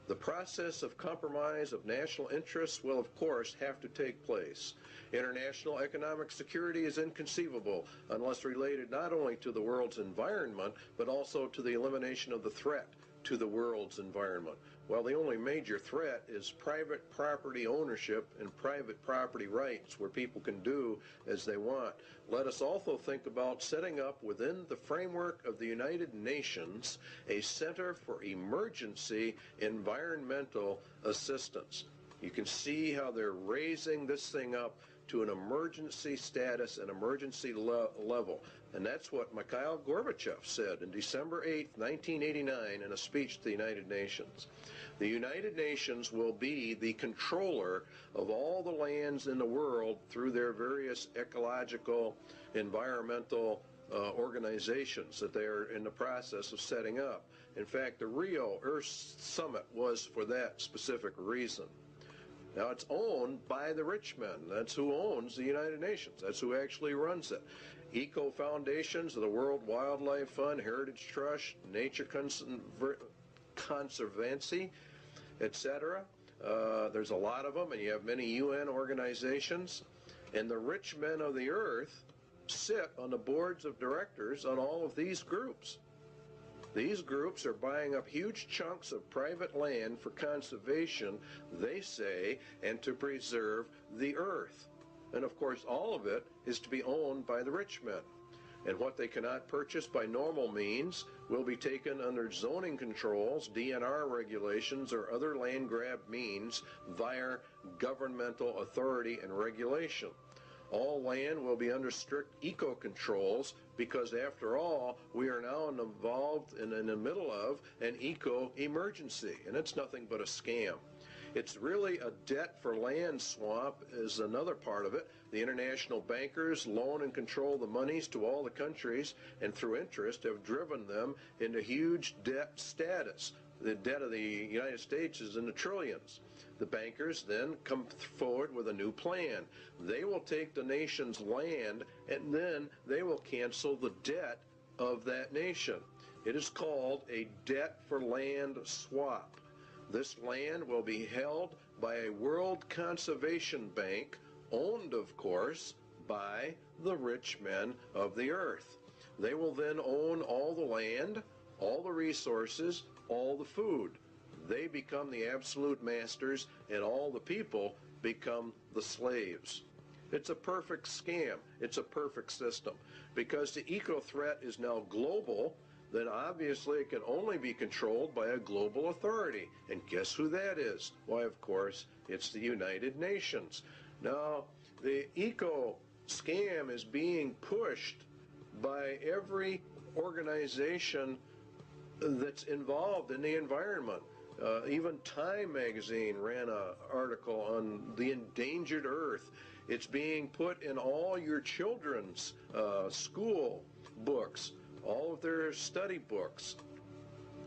Speaker 2: The process of compromise of national interests will, of course, have to take place. International economic security is inconceivable unless related not only to the world's environment, but also to the elimination of the threat to the world's environment. While the only major threat is private property ownership and private property rights, where people can do as they want. Let us also think about setting up within the framework of the United Nations a Center for Emergency Environmental Assistance. You can see how they're raising this thing up to an emergency status, an emergency level. And that's what Mikhail Gorbachev said in December 8, 1989, in a speech to the United Nations. The United Nations will be the controller of all the lands in the world through their various ecological, environmental organizations that they are in the process of setting up. In fact, the Rio Earth Summit was for that specific reason. Now, it's owned by the rich men. That's who owns the United Nations. That's who actually runs it. Eco foundations of the World Wildlife Fund, Heritage Trust, Nature Conservancy, etc. There's a lot of them, and you have many UN organizations. And the rich men of the earth sit on the boards of directors on all of these groups. These groups are buying up huge chunks of private land for conservation, they say, and to preserve the earth. And of course, all of it is to be owned by the rich men. And what they cannot purchase by normal means will be taken under zoning controls, DNR regulations, or other land grab means via governmental authority and regulation. All land will be under strict eco-controls because, after all, we are now involved in the middle of an eco-emergency, and it's nothing but a scam. It's really a debt for land swamp is another part of it. The international bankers loan and control the monies to all the countries, and through interest have driven them into huge debt status. The debt of the United States is in the trillions. The bankers then come forward with a new plan. They will take the nation's land, and then they will cancel the debt of that nation. It is called a debt for land swap. This land will be held by a World Conservation Bank, owned, of course, by the rich men of the earth. They will then own all the land, all the resources, all the food. They become the absolute masters, and all the people become the slaves. It's a perfect scam. It's a perfect system. Because the eco threat is now global, then obviously it can only be controlled by a global authority. And guess who that is? Why, of course, it's the United Nations. Now, the eco scam is being pushed by every organization that's involved in the environment. Even Time magazine ran an article on the endangered earth. It's being put in all your children's school books, all of their study books,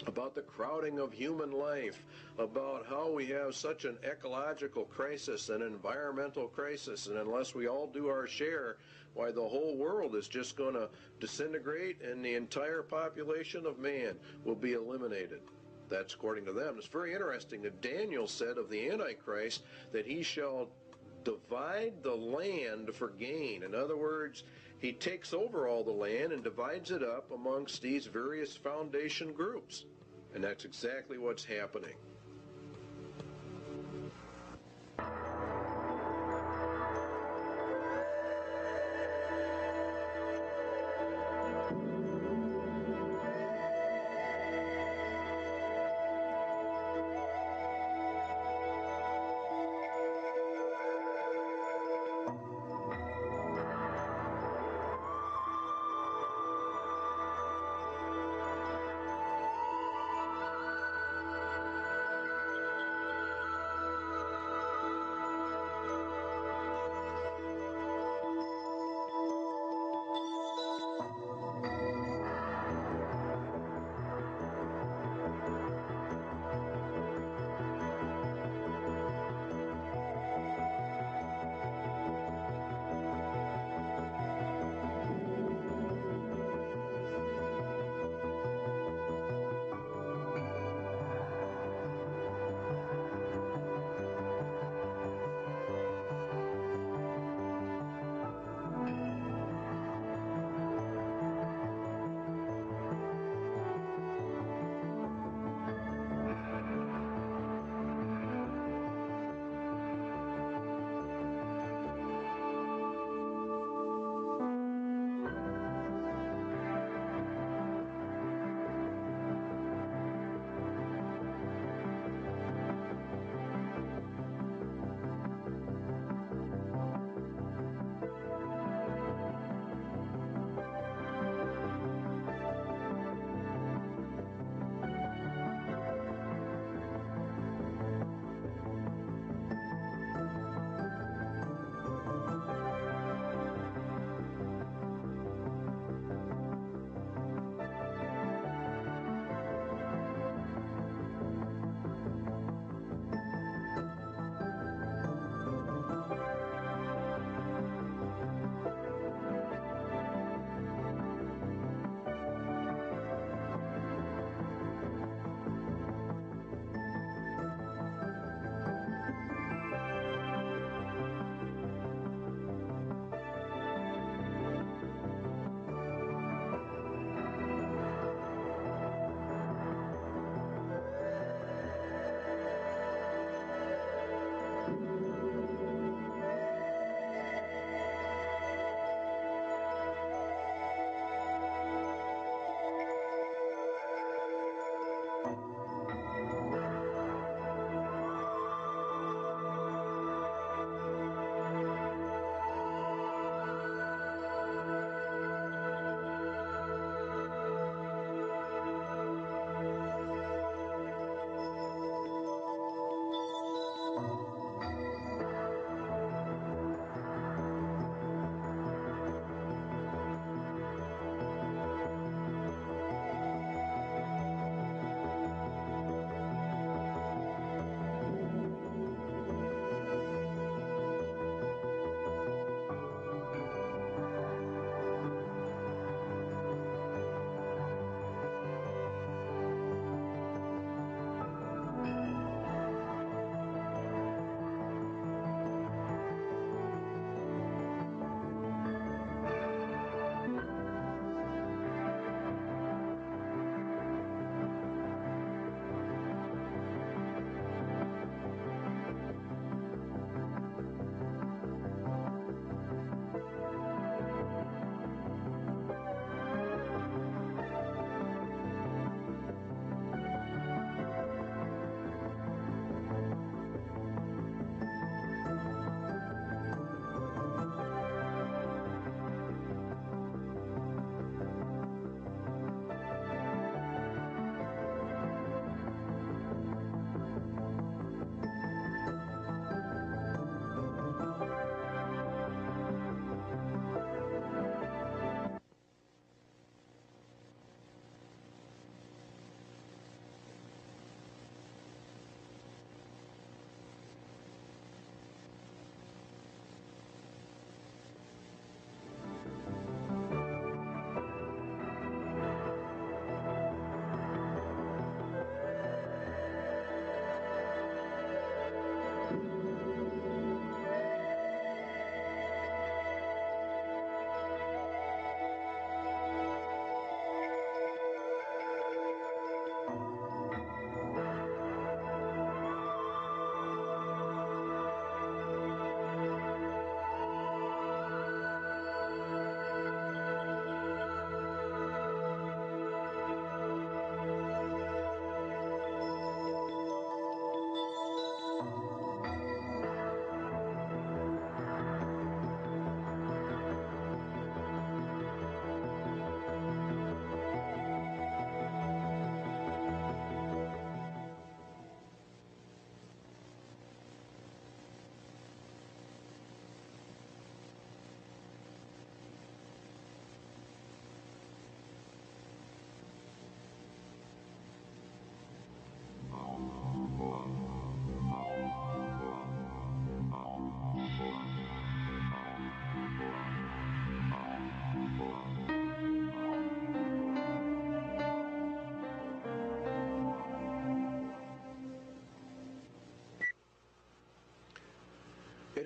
Speaker 2: about the crowding of human life, about how we have such an ecological crisis, an environmental crisis, and unless we all do our share, why, the whole world is just going to disintegrate and the entire population of man will be eliminated. That's according to them. It's very interesting that Daniel said of the Antichrist that he shall divide the land for gain. In other words, he takes over all the land and divides it up amongst these various foundation groups. And that's exactly what's happening.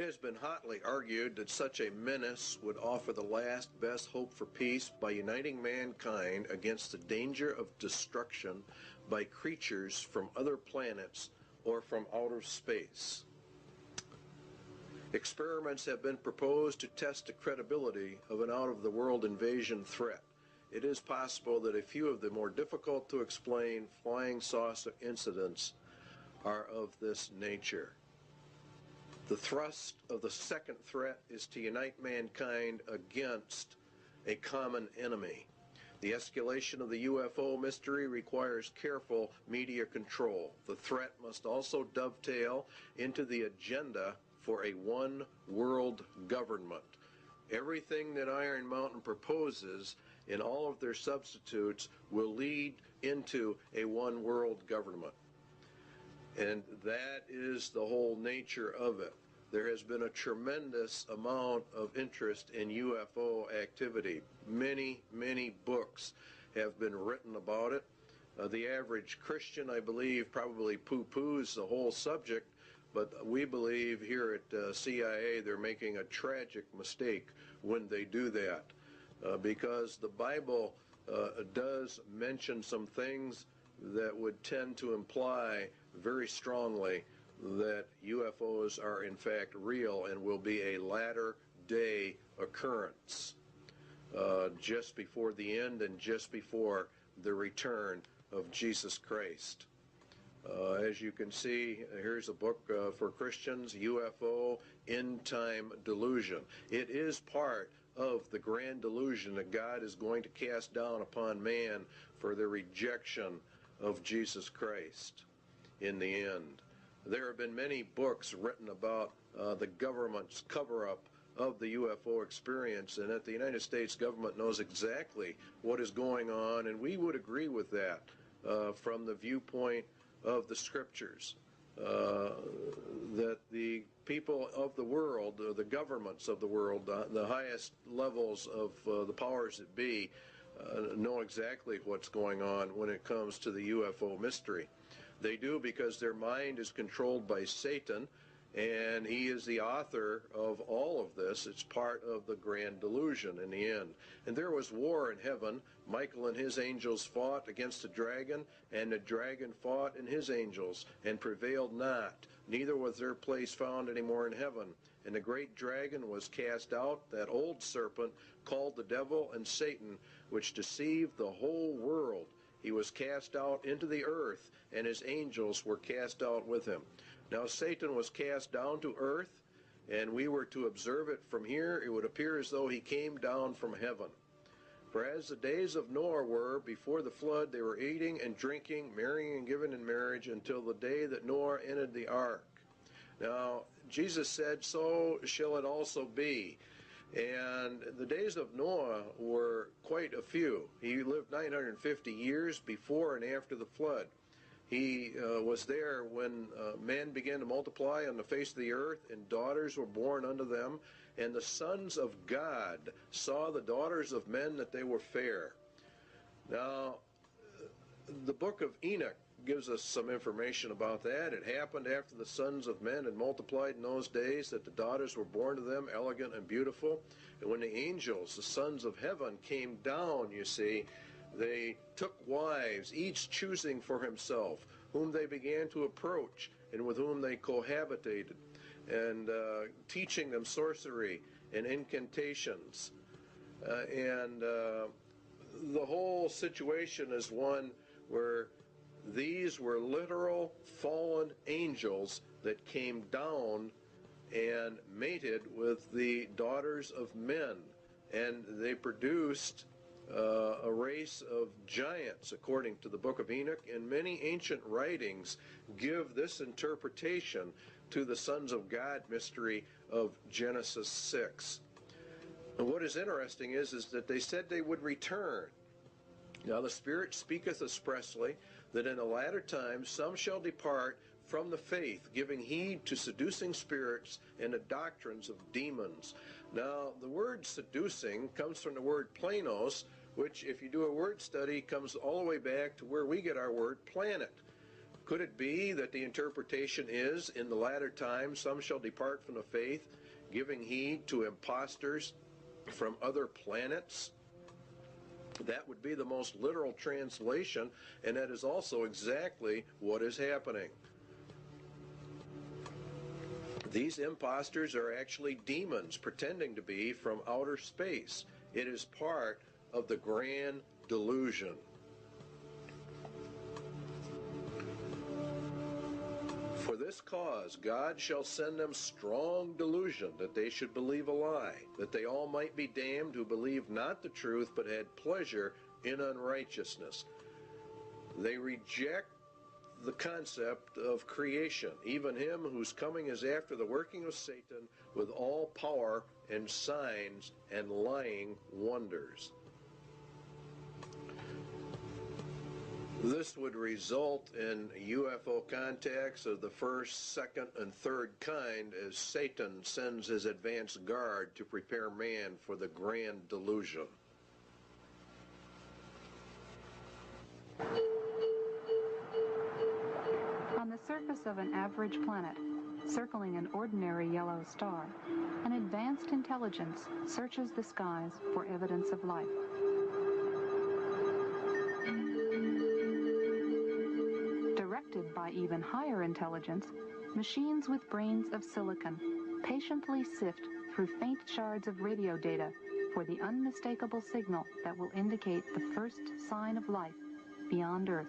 Speaker 2: has been hotly argued that such a menace would offer the last best hope for peace by uniting mankind against the danger of destruction by creatures from other planets or from outer space. Experiments have been proposed to test the credibility of an out-of-the-world invasion threat. It is possible that a few of the more difficult to explain flying saucer incidents are of this nature. The thrust of the second threat is to unite mankind against a common enemy. The escalation of the UFO mystery requires careful media control. The threat must also dovetail into the agenda for a one-world government. Everything that Iron Mountain proposes in all of their substitutes will lead into a one-world government. And that is the whole nature of it. There has been a tremendous amount of interest in UFO activity. Many, many books have been written about it. The average Christian, I believe, probably poo-poos the whole subject, but we believe here at CIA they're making a tragic mistake when they do that, because the Bible does mention some things that would tend to imply very strongly that UFOs are in fact real and will be a latter-day occurrence, just before the end and just before the return of Jesus Christ. As you can see, here's a book for Christians, UFO End Time Delusion. It is part of the grand delusion that God is going to cast down upon man for the rejection of Jesus Christ in the end. There have been many books written about the government's cover-up of the UFO experience, and that the United States government knows exactly what is going on, and we would agree with that from the viewpoint of the scriptures, that the people of the world, the governments of the world, the highest levels of the powers that be, know exactly what's going on when it comes to the UFO mystery. They do because their mind is controlled by Satan, and he is the author of all of this. It's part of the grand delusion in the end. And there was war in heaven. Michael and his angels fought against the dragon, and the dragon fought and his angels, and prevailed not. Neither was their place found any more in heaven. And the great dragon was cast out, that old serpent called the devil and Satan, which deceived the whole world. He was cast out into the earth, and his angels were cast out with him. Now Satan was cast down to earth, and we were to observe it from here. It would appear as though he came down from heaven. For as the days of Noah were before the flood, they were eating and drinking, marrying and giving in marriage, until the day that Noah entered the ark. Now Jesus said, so shall it also be. And the days of Noah were quite a few. He lived 950 years before and after the flood. He was there when men began to multiply on the face of the earth, and daughters were born unto them. And the sons of God saw the daughters of men that they were fair. Now, the book of Enoch gives us some information about that. It happened after the sons of men had multiplied in those days, that the daughters were born to them, elegant and beautiful. And when the angels, the sons of heaven, came down, you see, they took wives, each choosing for himself, whom they began to approach and with whom they cohabitated, and teaching them sorcery and incantations. The whole situation is one where these were literal fallen angels that came down and mated with the daughters of men, and they produced a race of giants, according to the book of Enoch, and many ancient writings give this interpretation to the sons of God mystery of Genesis 6. And what is interesting is that they said they would return. Now the Spirit speaketh expressly that in the latter times some shall depart from the faith, giving heed to seducing spirits and the doctrines of demons. Now the word seducing comes from the word planos, which, if you do a word study, comes all the way back to where we get our word planet. Could it be that the interpretation is, in the latter times some shall depart from the faith, giving heed to impostors from other planets? That would be the most literal translation, and that is also exactly what is happening. These impostors are actually demons pretending to be from outer space. It is part of the grand delusion. For this cause God shall send them strong delusion, that they should believe a lie, that they all might be damned who believed not the truth, but had pleasure in unrighteousness. They reject the concept of creation, even him whose coming is after the working of Satan with all power and signs and lying wonders. This would result in UFO contacts of the first, second, and third kind, as Satan sends his advance guard to prepare man for the grand delusion.
Speaker 8: On the surface of an average planet, circling an ordinary yellow star, an advanced intelligence searches the skies for evidence of life. Directed by even higher intelligence, machines with brains of silicon patiently sift through faint shards of radio data for the unmistakable signal that will indicate the first sign of life beyond Earth.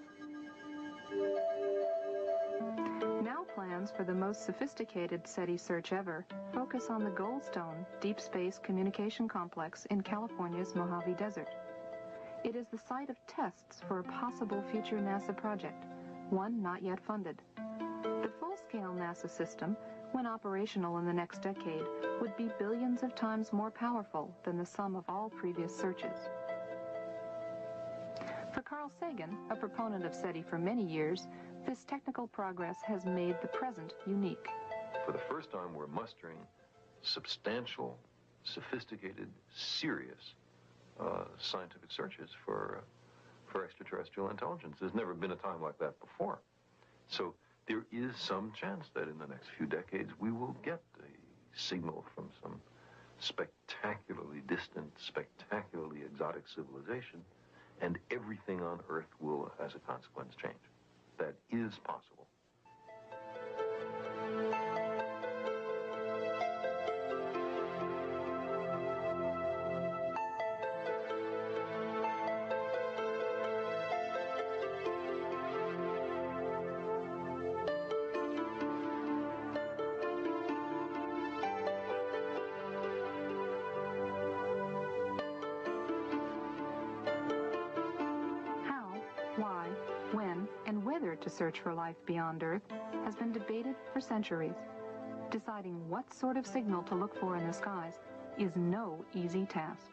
Speaker 8: Now plans for the most sophisticated SETI search ever focus on the Goldstone Deep Space Communication Complex in California's Mojave Desert. It is the site of tests for a possible future NASA project, one not yet funded. The full-scale NASA system, when operational in the next decade, would be billions of times more powerful than the sum of all previous searches. For Carl Sagan, a proponent of SETI for many years, this technical progress has made the present unique.
Speaker 9: For the first time, we're mustering substantial, sophisticated, serious scientific searches for extraterrestrial intelligence. There's never been a time like that before. So there is some chance that in the next few decades we will get a signal from some spectacularly distant, spectacularly exotic civilization, and everything on Earth will, as a consequence, change. That is possible.
Speaker 8: To search for life beyond Earth has been debated for centuries. Deciding what sort of signal to look for in the skies is no easy task.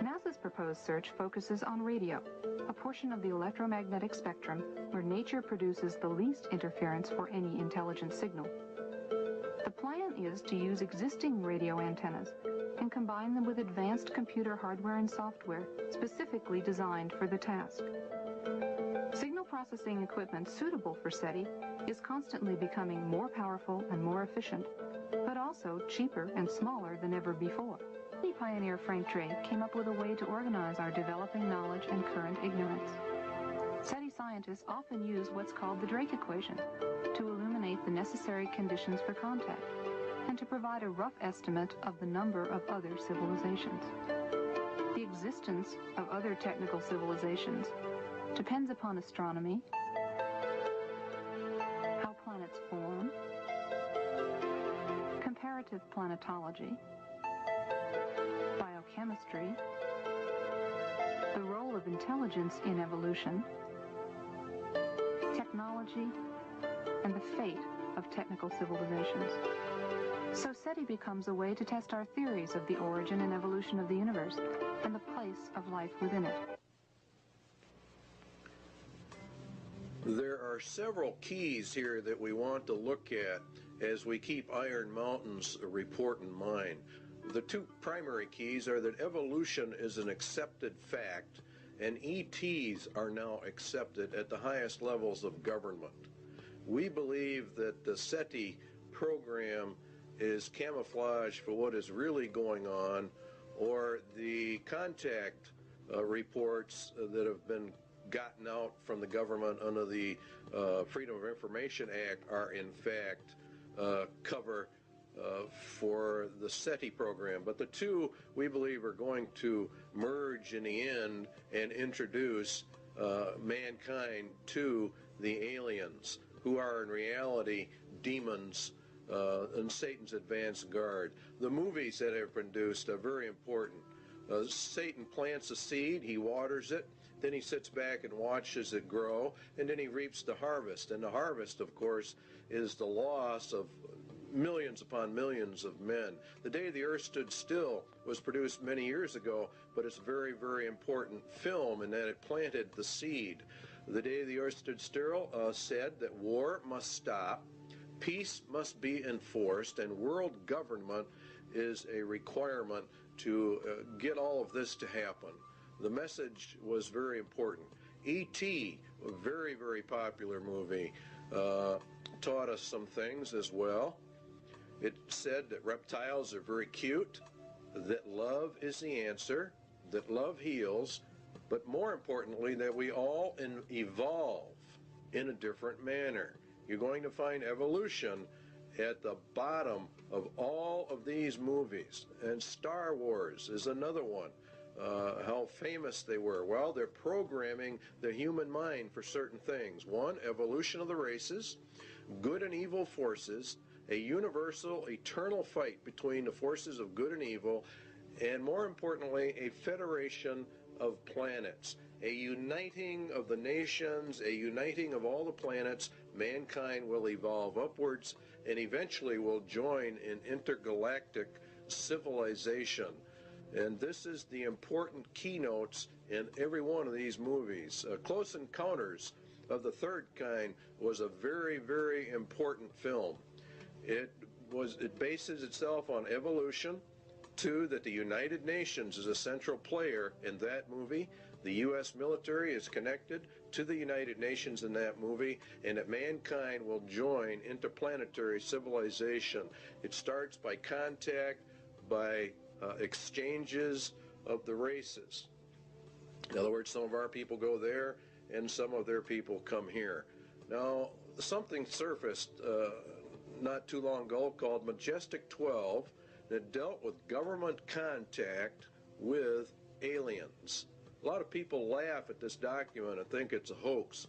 Speaker 8: NASA's proposed search focuses on radio, a portion of the electromagnetic spectrum where nature produces the least interference for any intelligent signal. The plan is to use existing radio antennas and combine them with advanced computer hardware and software specifically designed for the task. Signal processing equipment suitable for SETI is constantly becoming more powerful and more efficient, but also cheaper and smaller than ever before. SETI pioneer Frank Drake came up with a way to organize our developing knowledge and current ignorance. SETI scientists often use what's called the Drake equation to illuminate the necessary conditions for contact and to provide a rough estimate of the number of other civilizations. The existence of other technical civilizations depends upon astronomy, how planets form, comparative planetology, biochemistry, the role of intelligence in evolution, technology, and the fate of technical civilizations. So SETI becomes a way to test our theories of the origin and evolution of the universe and the place of life within it.
Speaker 2: There are several keys here that we want to look at as we keep Iron Mountain's report in mind. The two primary keys are that evolution is an accepted fact and ETs are now accepted at the highest levels of government. We believe that the SETI program is camouflage for what is really going on, or the contact reports that have been gotten out from the government under the Freedom of Information Act are in fact cover for the SETI program. But the two, we believe, are going to merge in the end and introduce mankind to the aliens, who are in reality demons and Satan's advanced guard. The movies that are produced are very important. Satan plants a seed, he waters it, then he sits back and watches it grow, and then he reaps the harvest. And the harvest, of course, is the loss of millions upon millions of men. The Day the Earth Stood Still was produced many years ago, but it's a very, very important film in that it planted the seed. The Day the Earth Stood Still said that war must stop, peace must be enforced, and world government is a requirement to get all of this to happen. The message was very important. E.T., a very, very popular movie, taught us some things as well. It said that reptiles are very cute, that love is the answer, that love heals, but more importantly, that we all evolve in a different manner. You're going to find evolution at the bottom of all of these movies. And Star Wars is another one. How famous they were. Well, they're programming the human mind for certain things. One, evolution of the races, good and evil forces, a universal, eternal fight between the forces of good and evil, and more importantly, a federation of planets, a uniting of the nations, a uniting of all the planets. Mankind will evolve upwards and eventually will join in intergalactic civilization. And this is the important keynotes in every one of these movies. Close Encounters of the Third Kind was a very, very important film. It bases itself on evolution. Two, that the United Nations is a central player in that movie. The U.S. military is connected to the United Nations in that movie, and that mankind will join interplanetary civilization. It starts by contact, by exchanges of the races. In other words, some of our people go there, and some of their people come here. Now, something surfaced not too long ago called Majestic 12 that dealt with government contact with aliens. A lot of people laugh at this document and think it's a hoax.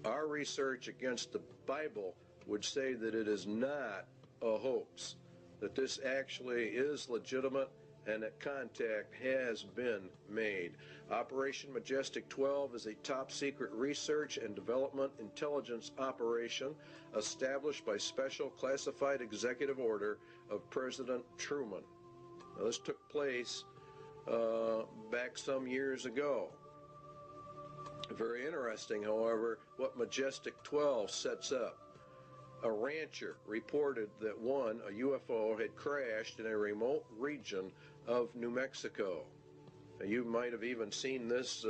Speaker 2: Our research against the Bible would say that it is not a hoax, that this actually is legitimate and that contact has been made. Operation Majestic 12 is a top-secret research and development intelligence operation established by special classified executive order of President Truman. Now, this took place back some years ago. Very interesting, however, what Majestic 12 sets up. A rancher reported that a UFO had crashed in a remote region of New Mexico. Now, you might have even seen this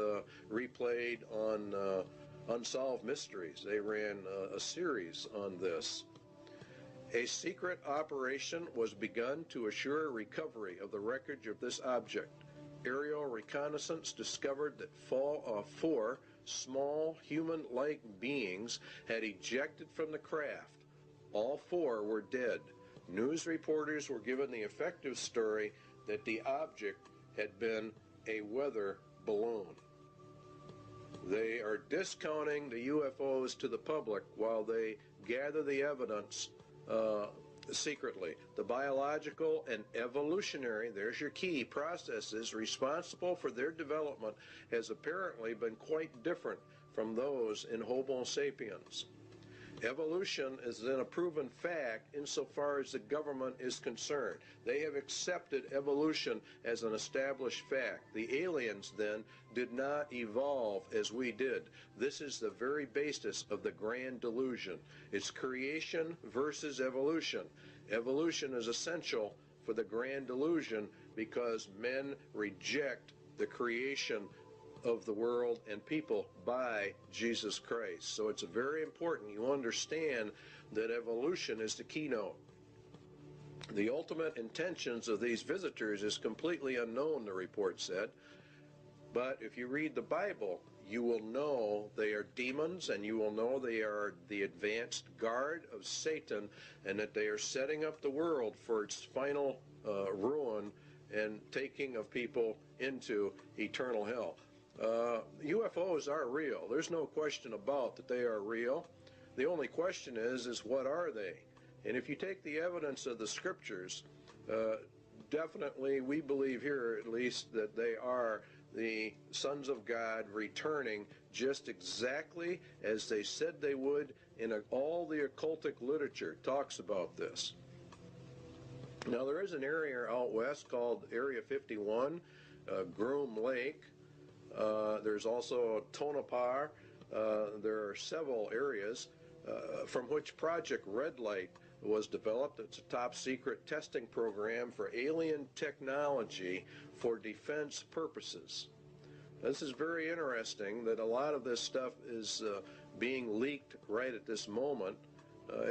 Speaker 2: replayed on Unsolved Mysteries. They ran a series on this. A secret operation was begun to assure recovery of the wreckage of this object. Aerial reconnaissance discovered that 4 small human-like beings had ejected from the craft. All 4 were dead. News reporters were given the effective story that the object had been a weather balloon. They are discounting the UFOs to the public while they gather the evidence secretly. The biological and evolutionary, there's your key, processes responsible for their development has apparently been quite different from those in Homo sapiens. Evolution is then a proven fact insofar as the government is concerned. They have accepted evolution as an established fact. The aliens then did not evolve as we did. This is the very basis of the grand delusion. It's creation versus evolution. Evolution is essential for the grand delusion because men reject the creation of the world and people by Jesus Christ. So it's very important you understand that evolution is the keynote. The ultimate intentions of these visitors is completely unknown, the report said. But if you read the Bible, you will know they are demons, and you will know they are the advanced guard of Satan, and that they are setting up the world for its final ruin and taking of people into eternal hell. UFOs are real. There's no question about that they are real. The only question is what are they? And if you take the evidence of the scriptures, definitely we believe here at least that they are the sons of God returning just exactly as they said they would, all the occultic literature talks about this. Now there is an area out west called Area 51, Groom Lake. There's also Tonopah. There are several areas from which Project Red Light was developed. It's a top secret testing program for alien technology for defense purposes. This is very interesting that a lot of this stuff is being leaked right at this moment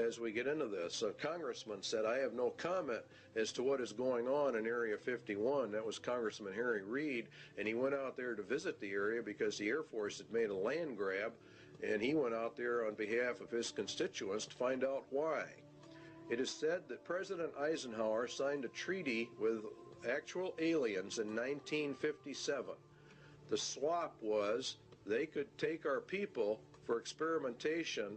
Speaker 2: as we get into this. A congressman said, I have no comment as to what is going on in Area 51. That was Congressman Harry Reid, and he went out there to visit the area because the Air Force had made a land grab, and he went out there on behalf of his constituents to find out why. It is said that President Eisenhower signed a treaty with actual aliens in 1957. The swap was they could take our people for experimentation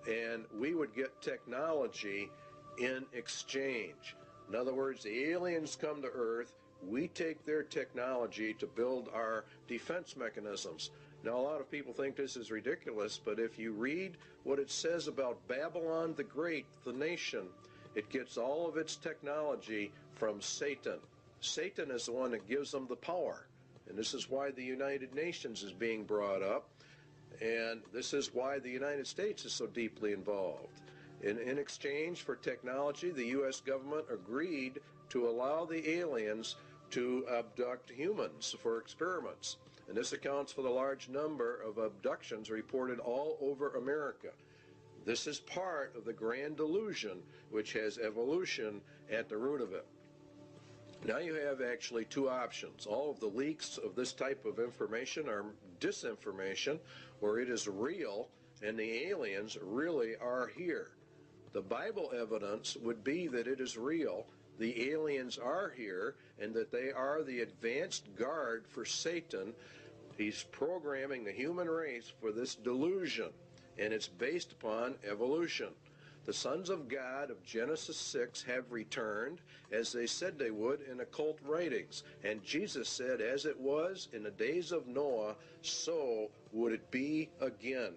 Speaker 2: and we would get technology in exchange. In other words, the aliens come to Earth, we take their technology to build our defense mechanisms. Now, a lot of people think this is ridiculous, but if you read what it says about Babylon the Great, the nation, it gets all of its technology from Satan. Satan is the one that gives them the power. And this is why the United Nations is being brought up. And this is why the United States is so deeply involved. In exchange for technology, the U.S. government agreed to allow the aliens to abduct humans for experiments. And this accounts for the large number of abductions reported all over America. This is part of the grand delusion, which has evolution at the root of it. Now you have actually two options. All of the leaks of this type of information are disinformation, where it is real and the aliens really are here. The Bible evidence would be that it is real, the aliens are here, and that they are the advanced guard for Satan. He's programming the human race for this delusion, and it's based upon evolution. The sons of God of Genesis 6 have returned, as they said they would in occult writings. And Jesus said, as it was in the days of Noah, so would it be again.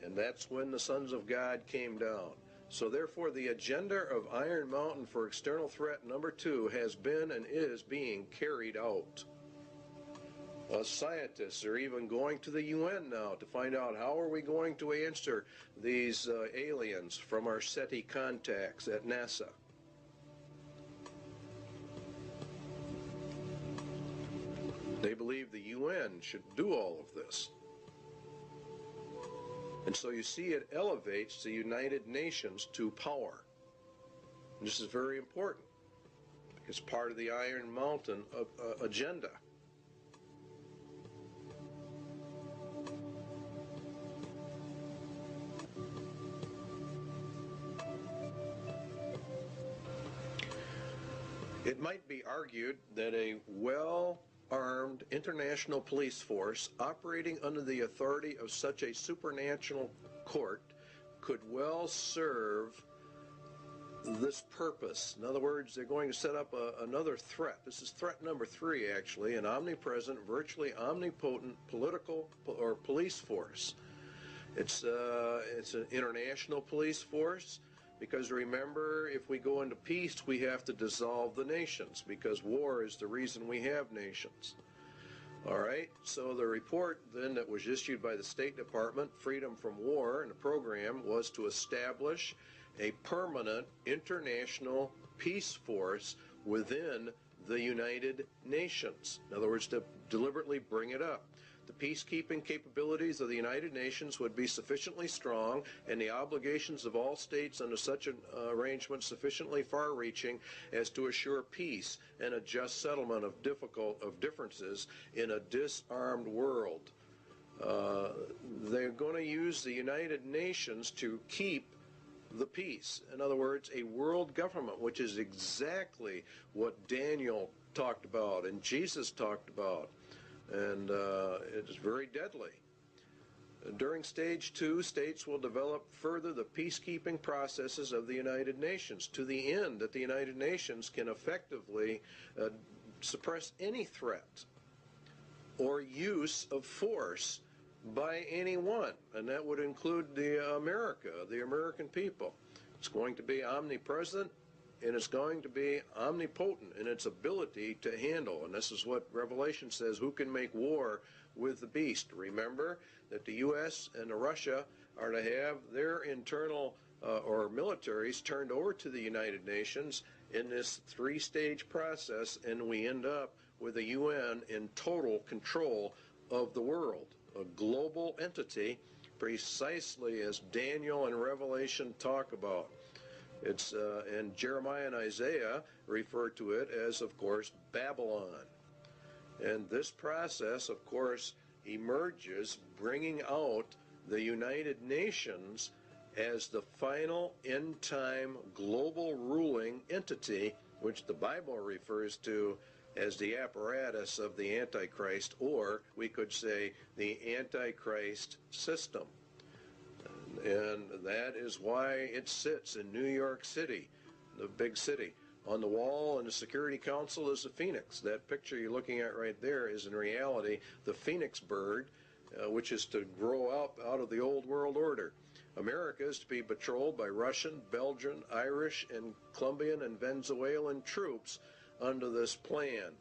Speaker 2: And that's when the sons of God came down. So therefore, the agenda of Iron Mountain for external threat number 2 has been and is being carried out. Scientists are even going to the UN now to find out how are we going to answer these aliens from our SETI contacts at NASA. They believe the UN should do all of this. And so you see it elevates the United Nations to power. And this is very important because part of the Iron Mountain agenda. It might be argued that a well-armed international police force operating under the authority of such a supernatural court could well serve this purpose. In other words, they're going to set up another threat. This is threat number 3, actually, an omnipresent, virtually omnipotent political or police force. It's an international police force. Because remember, if we go into peace, we have to dissolve the nations, because war is the reason we have nations. All right, so the report then that was issued by the State Department, Freedom from War, and the program was to establish a permanent international peace force within the United Nations. In other words, to deliberately bring it up. the peacekeeping capabilities of the United Nations would be sufficiently strong and the obligations of all states under such an arrangement sufficiently far-reaching as to assure peace and a just settlement of differences in a disarmed world. They're going to use the United Nations to keep the peace. In other words, a world government, which is exactly what Daniel talked about and Jesus talked about, and it is very deadly. During stage 2, states will develop further the peacekeeping processes of the United Nations to the end that the United Nations can effectively suppress any threat or use of force by anyone, and that would include the American people. It's going to be omnipresent, and it's going to be omnipotent in its ability to handle. And this is what Revelation says, who can make war with the beast? Remember that the U.S. and Russia are to have their internal or militaries turned over to the United Nations in this 3-stage process, and we end up with the UN in total control of the world, a global entity, precisely as Daniel and Revelation talk about. It's and Jeremiah and Isaiah refer to it as, of course, Babylon. And this process, of course, emerges bringing out the United Nations as the final end-time global ruling entity, which the Bible refers to as the apparatus of the Antichrist, or we could say the Antichrist system. And that is why it sits in New York City, the big city. On the wall in the Security Council is a phoenix. That picture you're looking at right there is in reality the phoenix bird, which is to grow up out of the old world order. America is to be patrolled by Russian, Belgian, Irish, and Colombian and Venezuelan troops under this plan.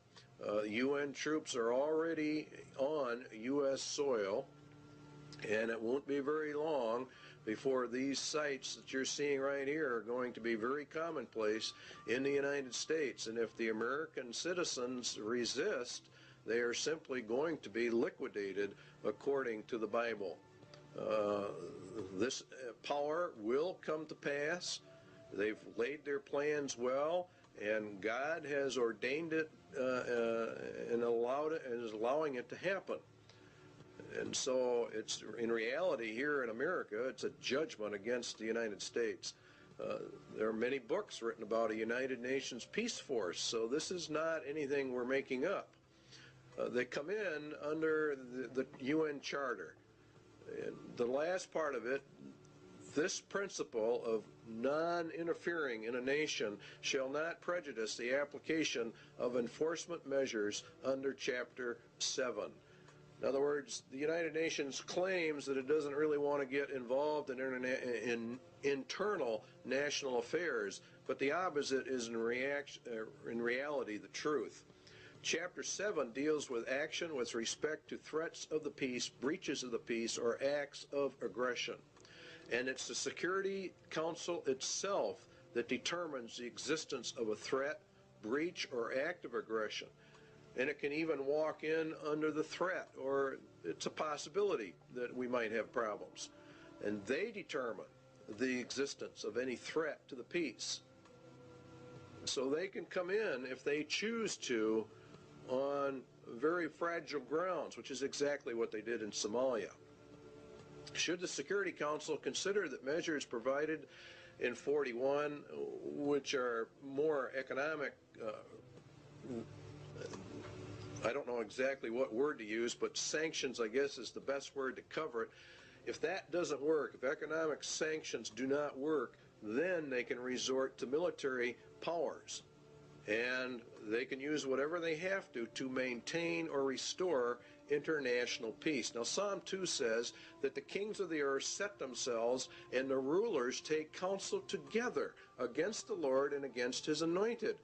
Speaker 2: UN troops are already on U.S. soil, and it won't be very long before these sites that you're seeing right here are going to be very commonplace in the United States. And if the American citizens resist, they are simply going to be liquidated according to the Bible. This power will come to pass. They've laid their plans well, and God has ordained it and allowed it, and is allowing it to happen. And so it's, in reality, here in America, it's a judgment against the United States. There are many books written about a United Nations peace force, so this is not anything we're making up. They come in under the UN Charter. And the last part of it, this principle of non-interfering in a nation shall not prejudice the application of enforcement measures under Chapter 7. In other words, the United Nations claims that it doesn't really want to get involved in internal national affairs, but the opposite is in reality the truth. Chapter 7 deals with action with respect to threats of the peace, breaches of the peace, or acts of aggression. And it's the Security Council itself that determines the existence of a threat, breach, or act of aggression. And it can even walk in under the threat, or it's a possibility that we might have problems. And they determine the existence of any threat to the peace. So they can come in, if they choose to, on very fragile grounds, which is exactly what they did in Somalia. Should the Security Council consider that measures provided in 41, which are more economic, I don't know exactly what word to use, but sanctions, I guess, is the best word to cover it. If that doesn't work, if economic sanctions do not work, then they can resort to military powers. And they can use whatever they have to maintain or restore international peace. Now, Psalm 2 says that the kings of the earth set themselves, and the rulers take counsel together against the Lord and against his anointed.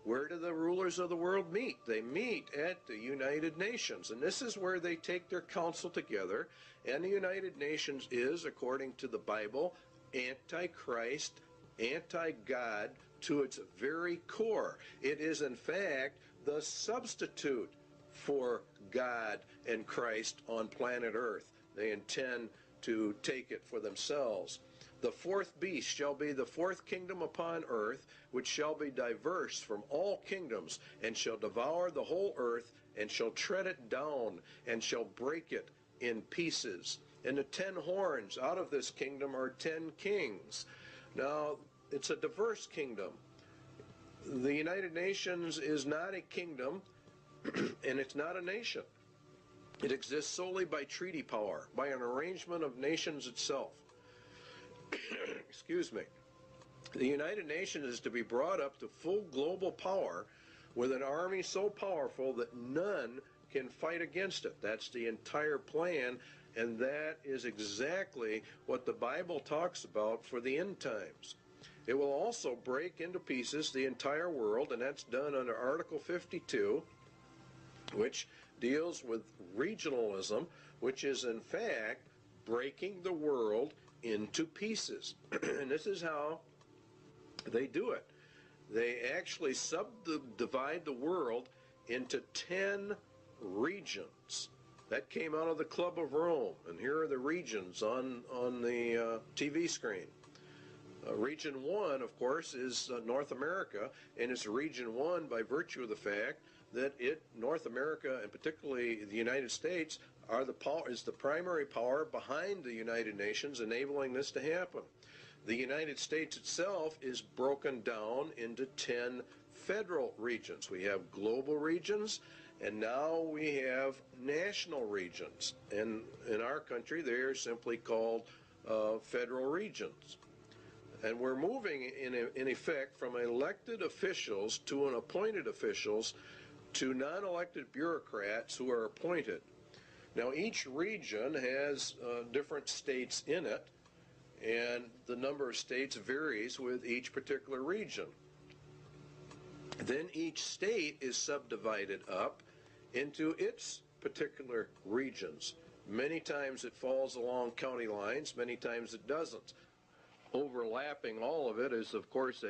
Speaker 2: Where do the rulers of the world meet? They meet at the United Nations, and this is where they take their counsel together. And the United Nations is, according to the Bible, anti-Christ, anti-God to its very core. It is, in fact, the substitute for God and Christ on planet Earth. They intend to take it for themselves. The fourth beast shall be the fourth kingdom upon earth, which shall be diverse from all kingdoms, and shall devour the whole earth, and shall tread it down, and shall break it in pieces. And the 10 horns out of this kingdom are 10 kings. Now, it's a diverse kingdom. The United Nations is not a kingdom, and it's not a nation. It exists solely by treaty power, by an arrangement of nations itself. Excuse me. The United Nations is to be brought up to full global power with an army so powerful that none can fight against it. That's the entire plan, and that is exactly what the Bible talks about for the end times. It will also break into pieces the entire world, and that's done under Article 52, which deals with regionalism, which is in fact breaking the world into pieces. And this is how they do it. They actually subdivide the world into 10 regions. That came out of the Club of Rome, and here are the regions on the TV screen. Region 1, of course, is North America, and it's Region 1 by virtue of the fact that North America, and particularly the United States, is the primary power behind the United Nations, enabling this to happen. The United States itself is broken down into 10 federal regions. We have global regions, and now we have national regions. And in our country, they are simply called federal regions. And we're moving, in effect, from elected officials to appointed officials to non-elected bureaucrats who are appointed. Now, each region has different states in it, and the number of states varies with each particular region. Then each state is subdivided up into its particular regions. Many times it falls along county lines, many times it doesn't. Overlapping all of it is, of course,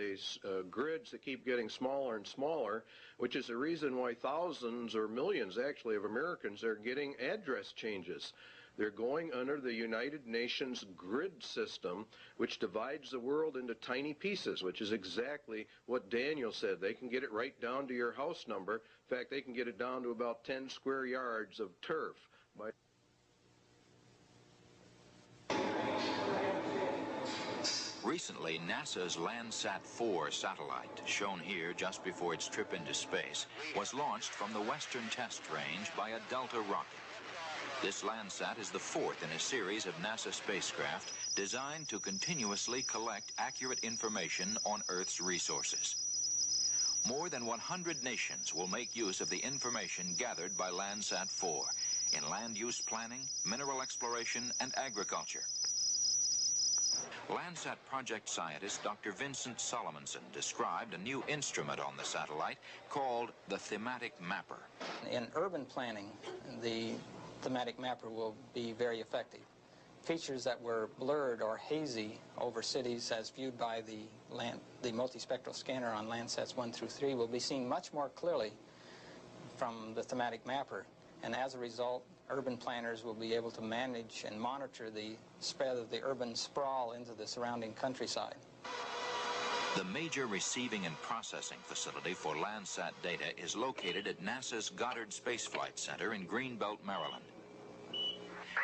Speaker 2: grids that keep getting smaller and smaller, which is the reason why thousands or millions, actually, of Americans are getting address changes. They're going under the United Nations grid system, which divides the world into tiny pieces, which is exactly what Daniel said. They can get it right down to your house number. In fact, they can get it down to about 10 square yards of turf.
Speaker 5: Recently, NASA's Landsat 4 satellite, shown here just before its trip into space, was launched from the Western Test Range by a Delta rocket. This Landsat is the fourth in a series of NASA spacecraft designed to continuously collect accurate information on Earth's resources. More than 100 nations will make use of the information gathered by Landsat 4 in land use planning, mineral exploration, and agriculture. Landsat project scientist Dr. Vincent Solomonson described a new instrument on the satellite called the thematic mapper.
Speaker 10: In urban planning, the thematic mapper will be very effective. Features that were blurred or hazy over cities as viewed by the multispectral scanner on Landsats 1 through 3 will be seen much more clearly from the thematic mapper, and as a result, urban planners will be able to manage and monitor the spread of the urban sprawl into the surrounding countryside.
Speaker 5: The major receiving and processing facility for Landsat data is located at NASA's Goddard Space Flight Center in Greenbelt, Maryland.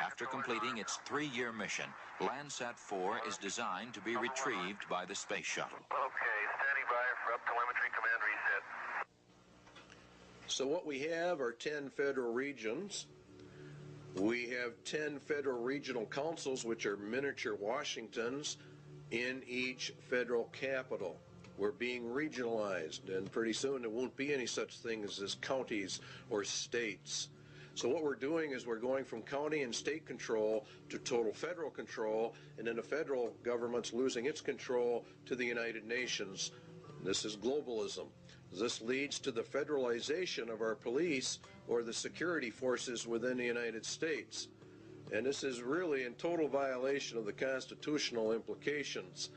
Speaker 5: After completing its 3-year mission, Landsat 4 is designed to be retrieved by the space shuttle.
Speaker 7: Okay, standing by for up-telemetry command reset.
Speaker 2: So what we have are 10 federal regions. We have 10 federal regional councils, which are miniature Washingtons in each federal capital. We're being regionalized, and pretty soon there won't be any such things as counties or states. So what we're doing is we're going from county and state control to total federal control, and then the federal government's losing its control to the United Nations. This is globalism. This leads to the federalization of our police or the security forces within the United States. And this is really in total violation of the constitutional implications,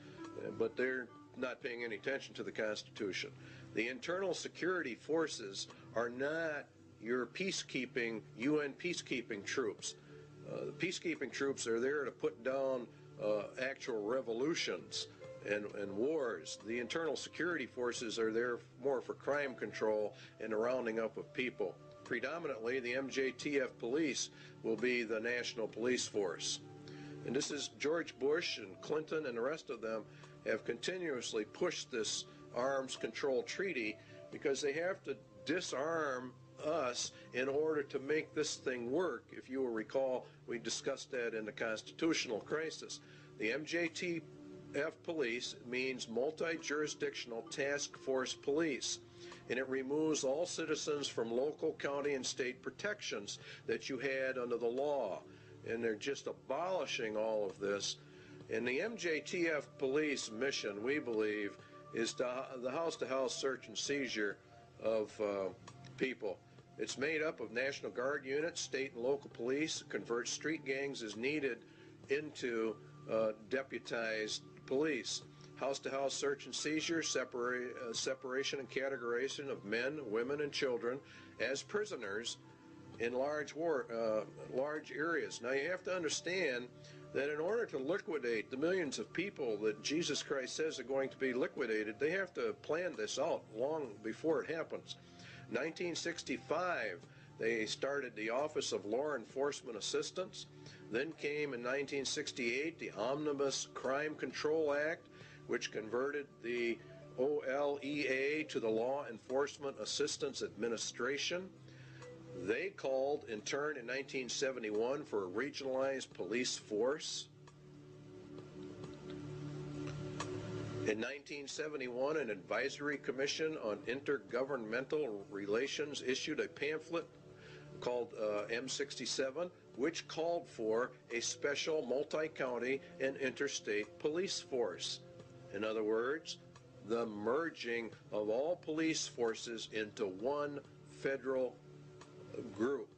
Speaker 2: but they're not paying any attention to the Constitution. The internal security forces are not your peacekeeping, UN peacekeeping troops. The peacekeeping troops are there to put down actual revolutions and wars. The internal security forces are there more for crime control and the rounding up of people. Predominantly, the MJTF police will be the national police force. And this is George Bush and Clinton and the rest of them have continuously pushed this arms control treaty because they have to disarm us in order to make this thing work. If you will recall, we discussed that in the constitutional crisis. The MJTF police means multi-jurisdictional task force police, and it removes all citizens from local, county, and state protections that you had under the law. And they're just abolishing all of this. And the MJTF police mission, we believe, is the house-to-house search and seizure of people. It's made up of National Guard units, state and local police, convert street gangs as needed into deputized police. House-to-house search and seizure, separation and categorization of men, women, and children as prisoners in large areas. Now you have to understand that in order to liquidate the millions of people that Jesus Christ says are going to be liquidated, they have to plan this out long before it happens. 1965, they started the Office of Law Enforcement Assistance. Then came in 1968 the Omnibus Crime Control Act, which converted the OLEA to the Law Enforcement Assistance Administration. They called, in turn, in 1971 for a regionalized police force. In 1971, an advisory commission on intergovernmental relations issued a pamphlet called M67, which called for a special multi-county and interstate police force. In other words, the merging of all police forces into one federal group.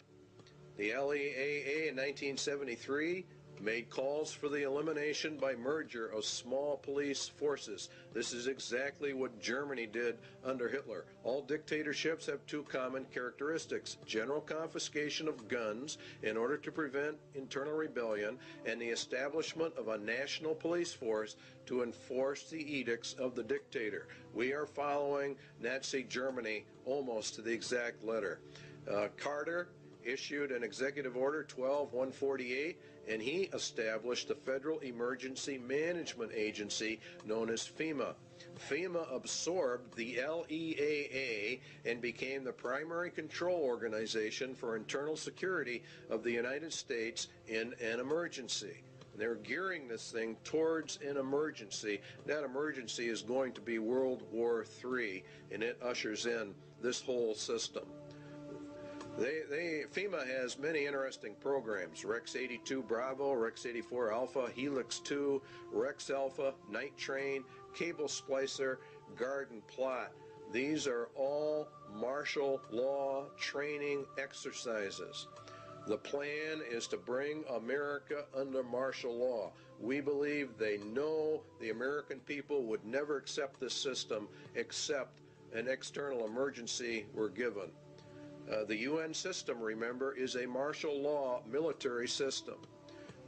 Speaker 2: The LEAA in 1973 made calls for the elimination by merger of small police forces. This is exactly what Germany did under Hitler. All dictatorships have two common characteristics: general confiscation of guns in order to prevent internal rebellion, and the establishment of a national police force to enforce the edicts of the dictator. We are following Nazi Germany almost to the exact letter. Carter issued an executive order 12-148, and he established the Federal Emergency Management Agency known as FEMA. FEMA absorbed the LEAA and became the primary control organization for internal security of the United States in an emergency. They're gearing this thing towards an emergency. That emergency is going to be World War III, and it ushers in this whole system. FEMA has many interesting programs: Rex 82 Bravo, Rex 84 Alpha, Helix 2, Rex Alpha, Night Train, Cable Splicer, Garden Plot. These are all martial law training exercises. The plan is to bring America under martial law. We believe they know the American people would never accept this system except an external emergency were given. The UN system, remember, is a martial law military system.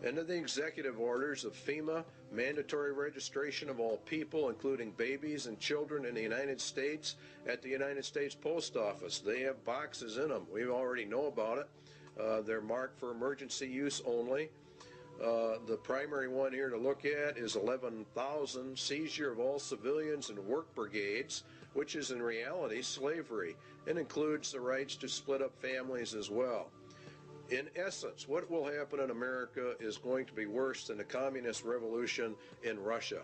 Speaker 2: Under the executive orders of FEMA, mandatory registration of all people, including babies and children in the United States, at the United States Post Office. They have boxes in them. We already know about it. They're marked for emergency use only. The primary one here to look at is 11,000, seizure of all civilians and work brigades, which is in reality slavery, and includes the rights to split up families as well. In essence, what will happen in America is going to be worse than the communist revolution in Russia.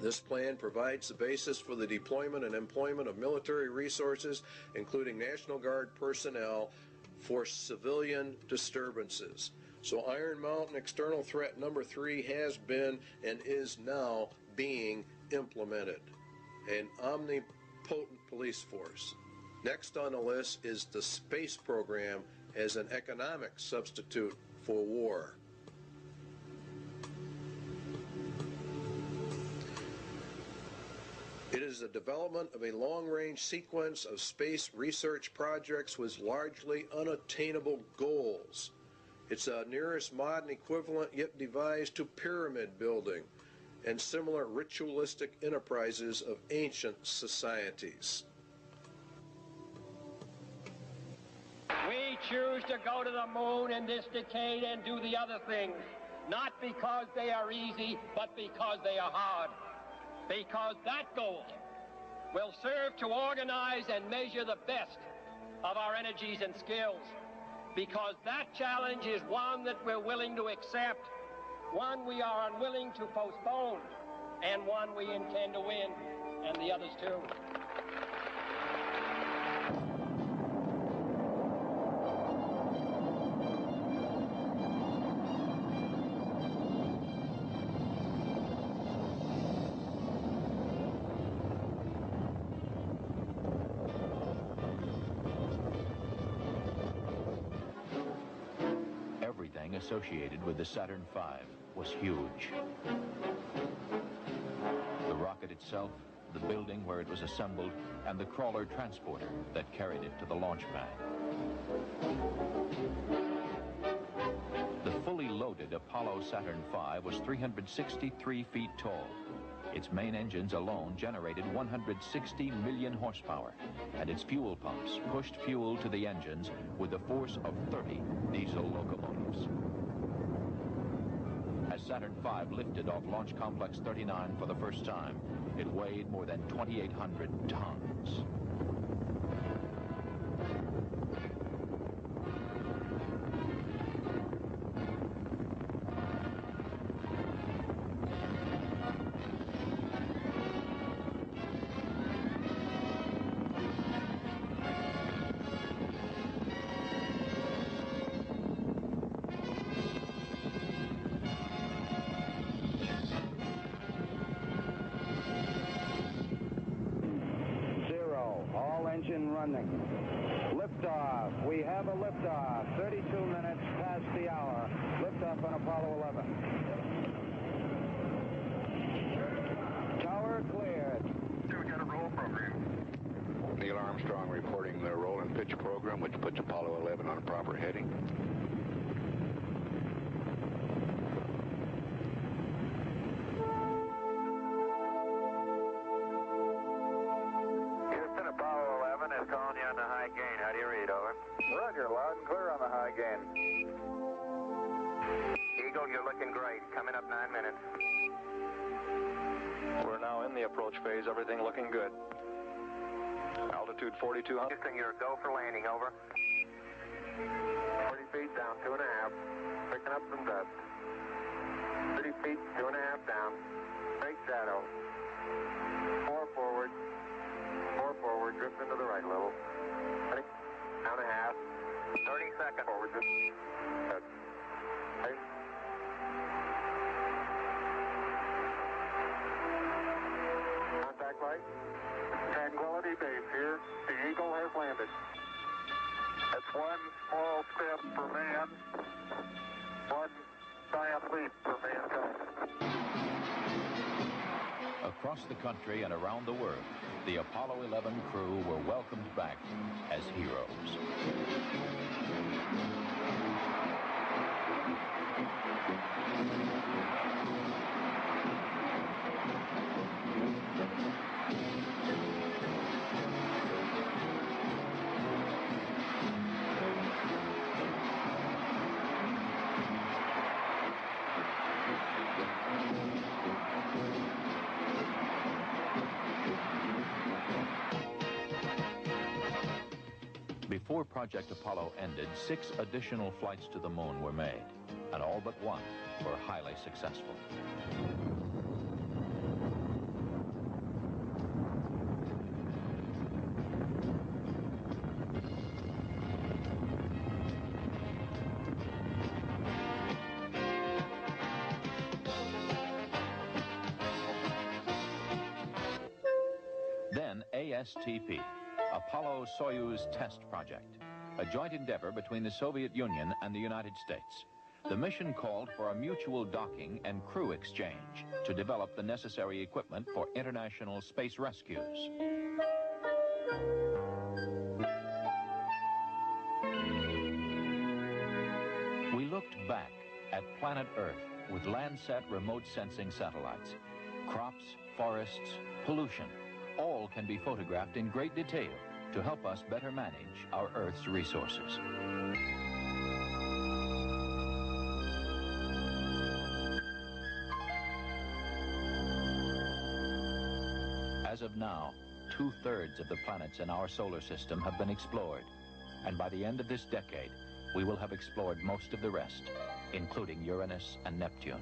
Speaker 2: This plan provides the basis for the deployment and employment of military resources, including National Guard personnel, for civilian disturbances. So Iron Mountain external threat number 3 has been and is now being implemented. An omnipotent police force. Next on the list is the space program as an economic substitute for war. It is the development of a long-range sequence of space research projects with largely unattainable goals. It's a nearest modern equivalent yet devised to pyramid building and similar ritualistic enterprises of ancient societies.
Speaker 1: We choose to go to the moon in this decade and do the other things, not because they are easy, but because they are hard. Because that goal will serve to organize and measure the best of our energies and skills. Because that challenge is one that we're willing to accept, one we are unwilling to postpone, and one we intend to win, and the others too.
Speaker 5: Everything associated with the Saturn V was huge. The rocket itself, the building where it was assembled, and the crawler transporter that carried it to the launch pad. The fully loaded Apollo Saturn V was 363 feet tall. Its main engines alone generated 160 million horsepower, and its fuel pumps pushed fuel to the engines with the force of 30 diesel locomotives. As Saturn V lifted off Launch Complex 39 for the first time, it weighed more than 2,800 tons.
Speaker 11: Engine running. Liftoff. We have a liftoff. 32 minutes past the hour. Liftoff on Apollo 11. Tower cleared.
Speaker 12: We got a roll program.
Speaker 13: Neil Armstrong reporting the roll and pitch program, which puts Apollo 11 on a proper heading.
Speaker 12: Calling you on the high gain. How do you read, over?
Speaker 11: Roger, loud and clear on the high gain.
Speaker 12: Eagle, you're looking great. Coming up 9 minutes.
Speaker 9: We're now in the approach phase. Everything looking good. Altitude 4,200.
Speaker 12: Houston, you're a go for landing, over. 40 feet down, 2.5. Picking up some dust. 30 feet, 2.5 down. Straight shadow. 4 forward. 4 forward, drift into the right a little. 20, down a half. 30 seconds forward, just. Good. Right. Contact light. Tranquility Base here. The Eagle has landed. That's one small step for man, one giant leap for mankind.
Speaker 5: Across the country and around the world, the Apollo 11 crew were welcomed back as heroes. Before Project Apollo ended, 6 additional flights to the moon were made, and all but one were highly successful. Then ASTP, Apollo-Soyuz Test Project, a joint endeavor between the Soviet Union and the United States. The mission called for a mutual docking and crew exchange to develop the necessary equipment for international space rescues. We looked back at planet Earth with Landsat remote sensing satellites. Crops, forests, pollution, all can be photographed in great detail to help us better manage our Earth's resources. As of now, 2/3 of the planets in our solar system have been explored, and by the end of this decade, we will have explored most of the rest, including Uranus and Neptune.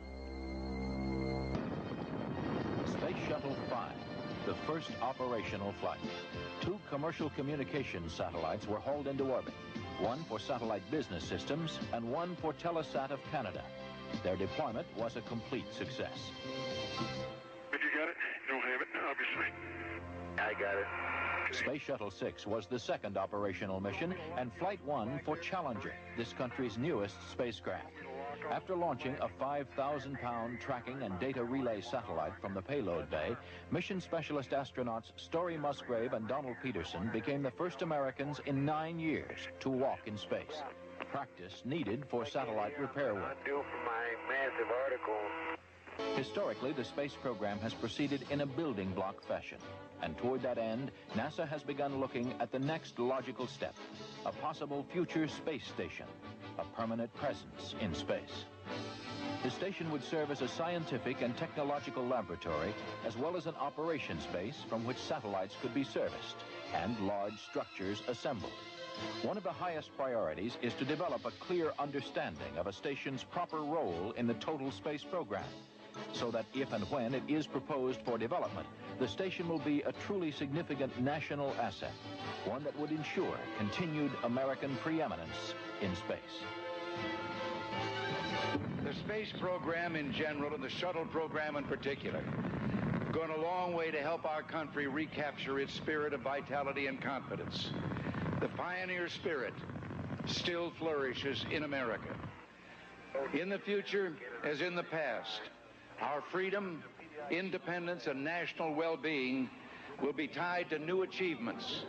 Speaker 5: Space Shuttle 5, the first operational flight. 2 commercial communications satellites were hauled into orbit, one for satellite business systems and one for Telesat of Canada. Their deployment was a complete success.
Speaker 14: Did you get it? You don't have it, obviously.
Speaker 12: I got it.
Speaker 5: Space Shuttle 6 was the second operational mission and Flight 1 for Challenger, this country's newest spacecraft. After launching a 5,000-pound tracking and data relay satellite from the payload bay, mission specialist astronauts Story Musgrave and Donald Peterson became the first Americans in 9 years to walk in space. Practice needed for satellite repair work.
Speaker 12: Due for my massive article.
Speaker 5: Historically, the space program has proceeded in a building block fashion. And toward that end, NASA has begun looking at the next logical step, a possible future space station, a permanent presence in space. The station would serve as a scientific and technological laboratory, as well as an operations base from which satellites could be serviced and large structures assembled. One of the highest priorities is to develop a clear understanding of a station's proper role in the total space program, so that if and when it is proposed for development, the station will be a truly significant national asset, one that would ensure continued American preeminence in space.
Speaker 11: The space program in general and the shuttle program in particular have gone a long way to help our country recapture its spirit of vitality and confidence. The pioneer spirit still flourishes in America. In the future, as in the past, our freedom, independence, and national well-being will be tied to new achievements,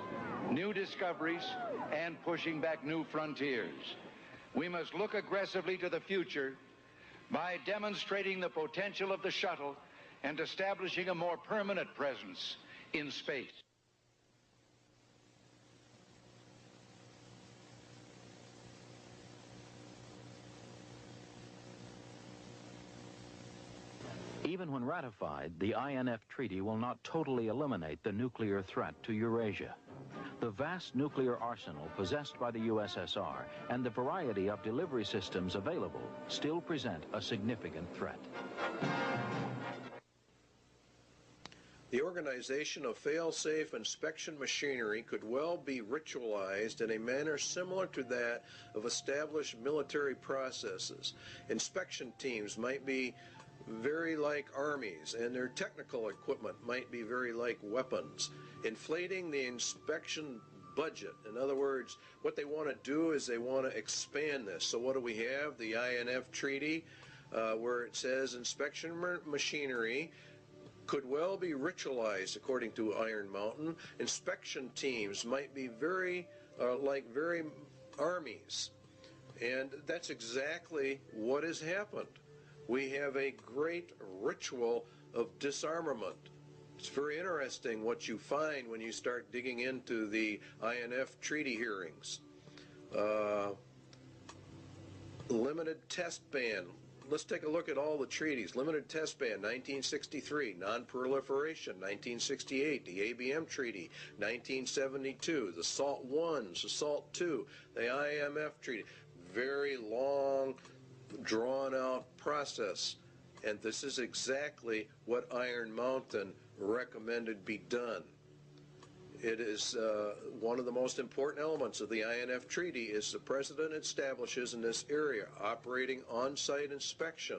Speaker 11: new discoveries, and pushing back new frontiers. We must look aggressively to the future by demonstrating the potential of the shuttle and establishing a more permanent presence in space.
Speaker 5: Even when ratified, the INF Treaty will not totally eliminate the nuclear threat to Eurasia. The vast nuclear arsenal possessed by the USSR and the variety of delivery systems available still present a significant threat.
Speaker 2: The organization of fail-safe inspection machinery could well be ritualized in a manner similar to that of established military processes. Inspection teams might be very like armies, and their technical equipment might be very like weapons. Inflating the inspection budget. In other words, what they want to do is they want to expand this. So what do we have? The INF Treaty, where it says inspection machinery could well be ritualized, according to Iron Mountain. Inspection teams might be very like very armies. And that's exactly what has happened. We have a great ritual of disarmament. It's very interesting what you find when you start digging into the INF treaty hearings. Limited test ban. Let's take a look at all the treaties. Limited test ban, 1963. Non-proliferation, 1968. The ABM Treaty, 1972. The SALT I, the SALT II, the IMF Treaty. Very long, drawn-out process. And this is exactly what Iron Mountain recommended be done. It is one of the most important elements of the INF Treaty is the President establishes in this area operating on-site inspection.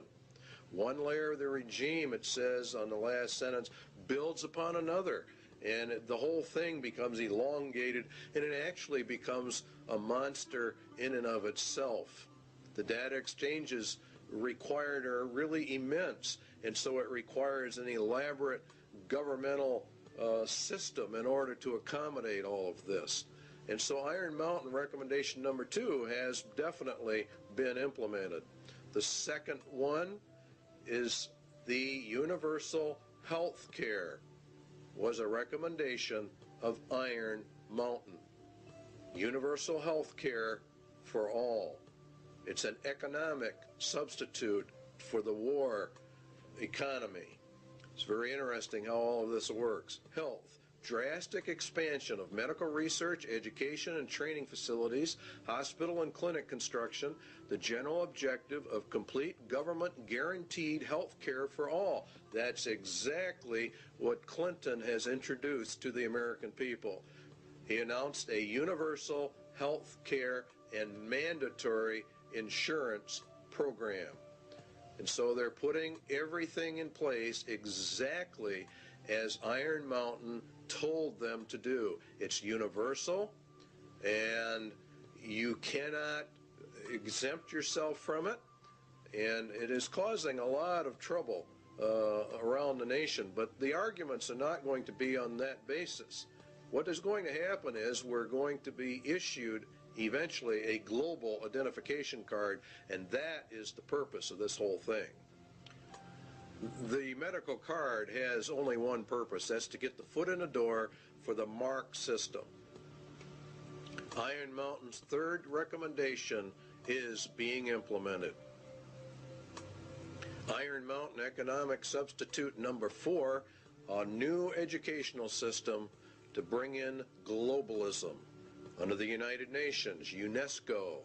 Speaker 2: One layer of the regime, it says on the last sentence, builds upon another. And the whole thing becomes elongated, and it actually becomes a monster in and of itself. The data exchanges required are really immense, and so it requires an elaborate governmental system in order to accommodate all of this. And so Iron Mountain recommendation number 2 has definitely been implemented. The second one is the universal health care was a recommendation of Iron Mountain. Universal health care for all. It's an economic substitute for the war economy. It's very interesting how all of this works. Health. Drastic expansion of medical research, education, and training facilities, hospital and clinic construction, the general objective of complete government guaranteed health care for all. That's exactly what Clinton has introduced to the American people. He announced a universal health care and mandatory insurance program. And so they're putting everything in place exactly as Iron Mountain told them to do. It's universal, and you cannot exempt yourself from it, and it is causing a lot of trouble around the nation. But the arguments are not going to be on that basis. What is going to happen is we're going to be issued eventually a global identification card, and that is the purpose of this whole thing. The medical card has only one purpose. That's to get the foot in the door for the MARC system. Iron Mountain's third recommendation is being implemented. Iron Mountain Economic Substitute number 4, a new educational system to bring in globalism under the United Nations, UNESCO,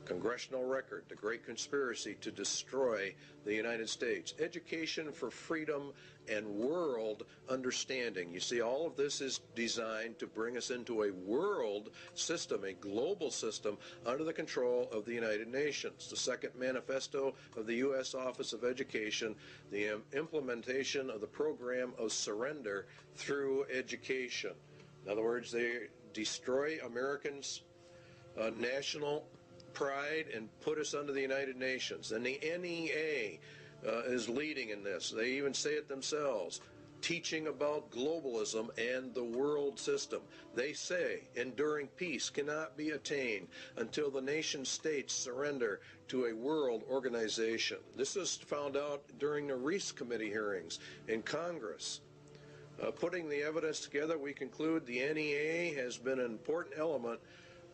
Speaker 2: Congressional Record, the Great Conspiracy to Destroy the United States, Education for Freedom and World Understanding. You see, all of this is designed to bring us into a world system, a global system, under the control of the United Nations. The second manifesto of the U.S. Office of Education, the implementation of the program of surrender through education. In other words, they destroy Americans' national pride and put us under the United Nations. And the NEA is leading in this. They even say it themselves, teaching about globalism and the world system. They say enduring peace cannot be attained until the nation states surrender to a world organization. This is found out during the Reese Committee hearings in Congress. Putting the evidence together, we conclude the NEA has been an important element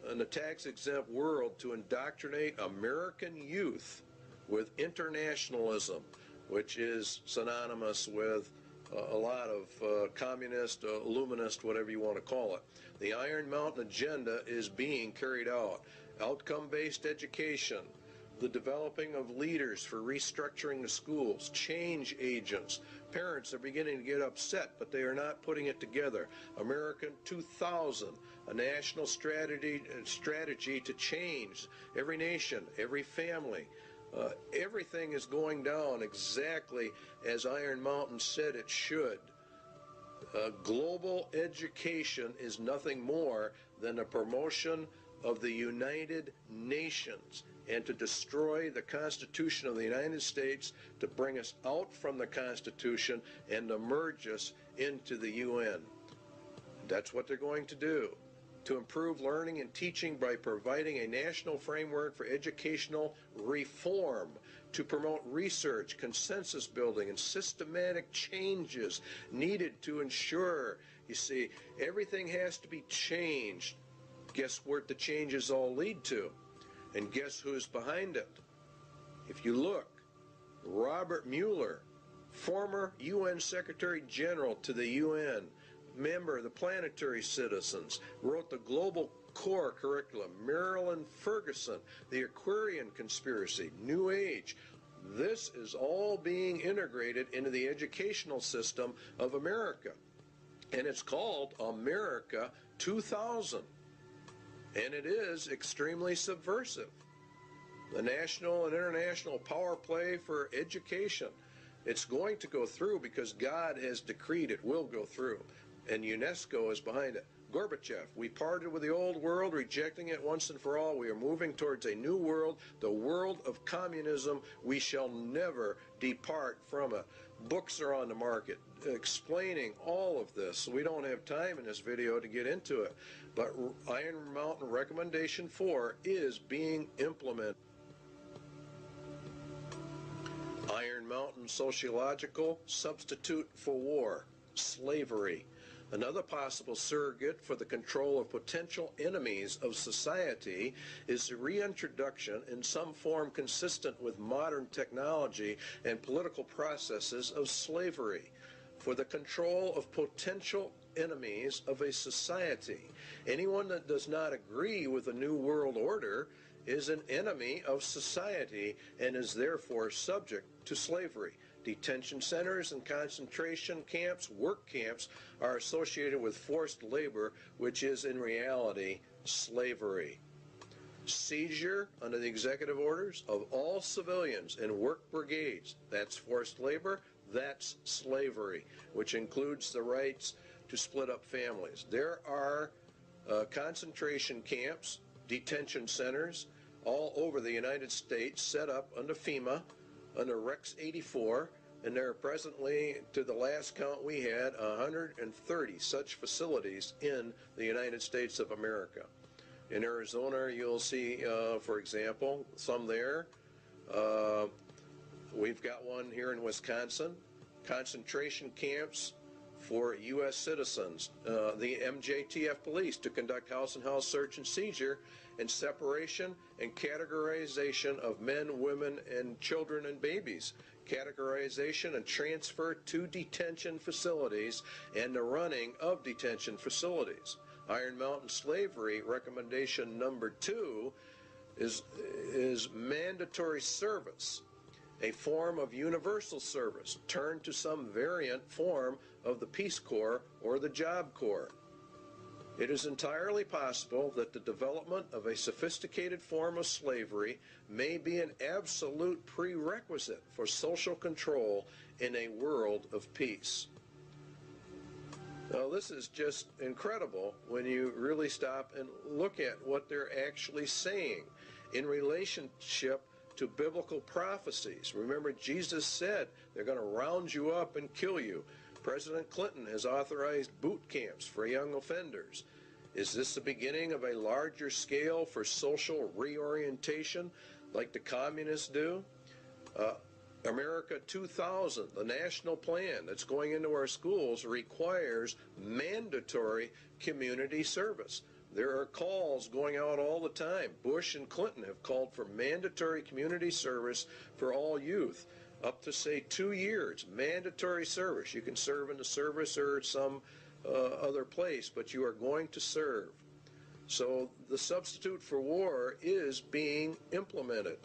Speaker 2: in the tax-exempt world to indoctrinate American youth with internationalism, which is synonymous with a lot of communist, illuminist, whatever you want to call it. The Iron Mountain agenda is being carried out. Outcome-based education, the developing of leaders for restructuring the schools, change agents. Parents are beginning to get upset, but they are not putting it together. American 2000, a national strategy to change every nation, every family. Everything is going down exactly as Iron Mountain said it should. Global education is nothing more than a promotion of the United Nations and to destroy the Constitution of the United States, to bring us out from the Constitution and to merge us into the UN. That's what they're going to do. To improve learning and teaching by providing a national framework for educational reform, to promote research, consensus building, and systematic changes needed to ensure, you see, everything has to be changed. Guess where the changes all lead to? And guess who's behind it? If you look, Robert Mueller, former UN Secretary General to the UN, member of the Planetary Citizens, wrote the Global Core Curriculum. Marilyn Ferguson, the Aquarian Conspiracy, New Age. This is all being integrated into the educational system of America. And it's called America 2000. And it is extremely subversive. The national and international power play for education. It's going to go through because God has decreed it will go through. And UNESCO is behind it. Gorbachev. We parted with the old world, rejecting it once and for all. We are moving towards a new world, the world of communism. We shall never depart from it. Books are on the market explaining all of this. We don't have time in this video to get into it, but Iron Mountain Recommendation 4 is being implemented. Iron Mountain Sociological Substitute for War, Slavery. Another possible surrogate for the control of potential enemies of society is the reintroduction in some form consistent with modern technology and political processes of slavery for the control of potential enemies of a society. Anyone that does not agree with the New World Order is an enemy of society and is therefore subject to slavery. Detention centers and concentration camps, work camps, are associated with forced labor, which is in reality slavery. Seizure under the executive orders of all civilians in work brigades, that's forced labor, that's slavery, which includes the rights to split up families. There are concentration camps, detention centers all over the United States set up under FEMA, under Rex 84, and there are presently, to the last count we had, 130 such facilities in the United States of America. In Arizona, you'll see, for example, some there. We've got one here in Wisconsin, concentration camps for U.S. citizens, the MJTF police to conduct house and house search and seizure and separation and categorization of men, women, and children and babies, categorization and transfer to detention facilities and the running of detention facilities. Iron Mountain Slavery recommendation number 2 is mandatory service, a form of universal service, turned to some variant form of the Peace Corps or the Job Corps. It is entirely possible that the development of a sophisticated form of slavery may be an absolute prerequisite for social control in a world of peace. Now, this is just incredible when you really stop and look at what they're actually saying in relationship to biblical prophecies. Remember, Jesus said they're going to round you up and kill you. President Clinton has authorized boot camps for young offenders. Is this the beginning of a larger scale for social reorientation like the communists do? America 2000, the national plan that's going into our schools, requires mandatory community service. There are calls going out all the time. Bush and Clinton have called for mandatory community service for all youth, up to, say, 2 years, mandatory service. You can serve in the service or some other place, but you are going to serve. So the substitute for war is being implemented.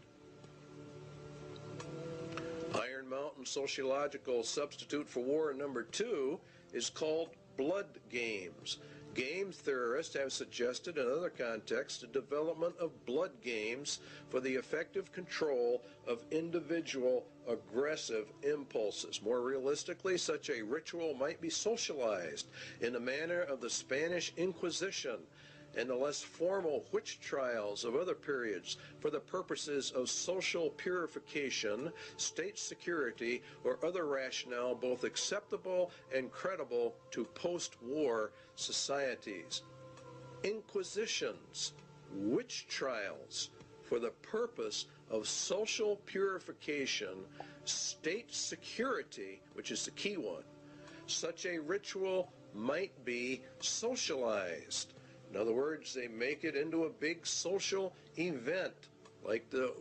Speaker 2: Iron Mountain Sociological Substitute for War number 2 is called blood games. Game theorists have suggested in other contexts the development of blood games for the effective control of individual aggressive impulses. More realistically, such a ritual might be socialized in the manner of the Spanish Inquisition and the less formal witch trials of other periods for the purposes of social purification, state security, or other rationale both acceptable and credible to post-war societies. Inquisitions, witch trials for the purpose of social purification, state security, which is the key one. Such a ritual might be socialized. In other words, they make it into a big social event like the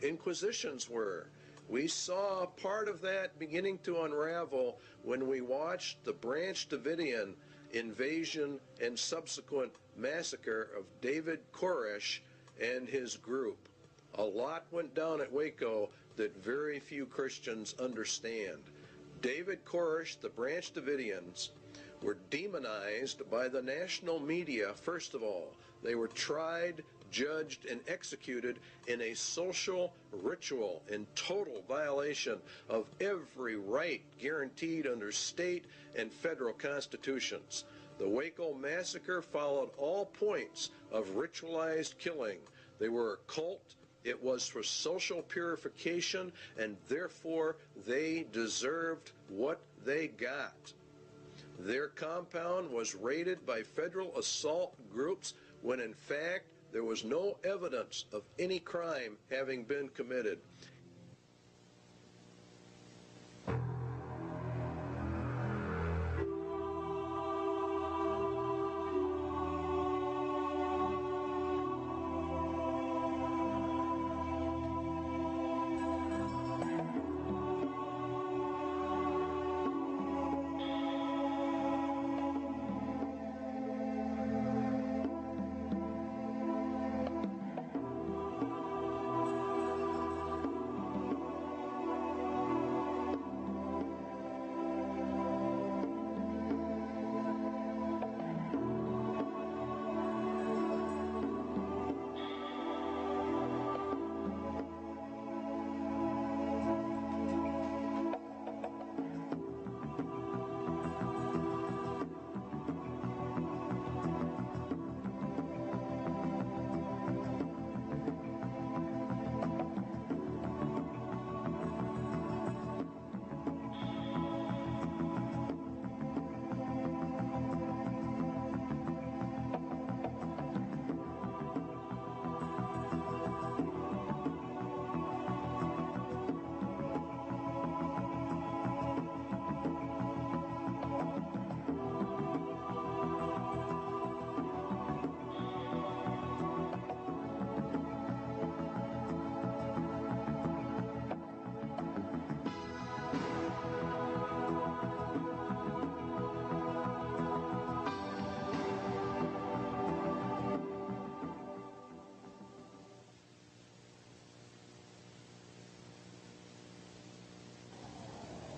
Speaker 2: Inquisitions were. We saw part of that beginning to unravel when we watched the Branch Davidian invasion and subsequent massacre of David Koresh and his group. A lot went down at Waco that very few Christians understand. David Koresh, the Branch Davidians, were demonized by the national media. First of all, they were tried, judged, and executed in a social ritual in total violation of every right guaranteed under state and federal constitutions. The Waco massacre followed all points of ritualized killing. They were a cult. It was for social purification, and therefore they deserved what they got. Their compound was raided by federal assault groups when in fact there was no evidence of any crime having been committed.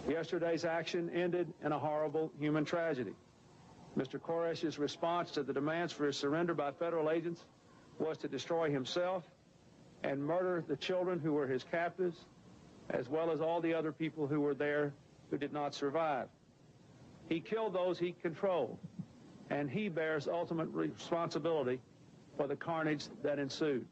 Speaker 15: Yesterday's action ended in a horrible human tragedy. Mr. Koresh's response to the demands for his surrender by federal agents was to destroy himself and murder the children who were his captives, as well as all the other people who were there who did not survive. He killed those he controlled, and he bears ultimate responsibility for the carnage that ensued.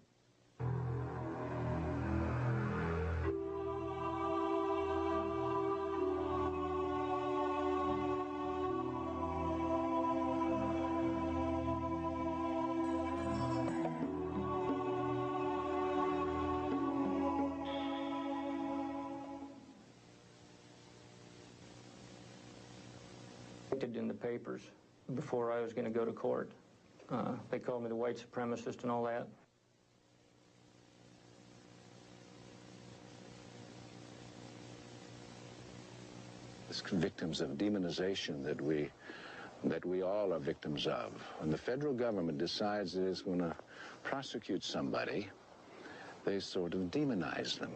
Speaker 16: In the papers before I was going to go to court. They called me the white supremacist and all that.
Speaker 13: It's victims of demonization that we all are victims of. When the federal government decides it is going to prosecute somebody, they sort of demonize them.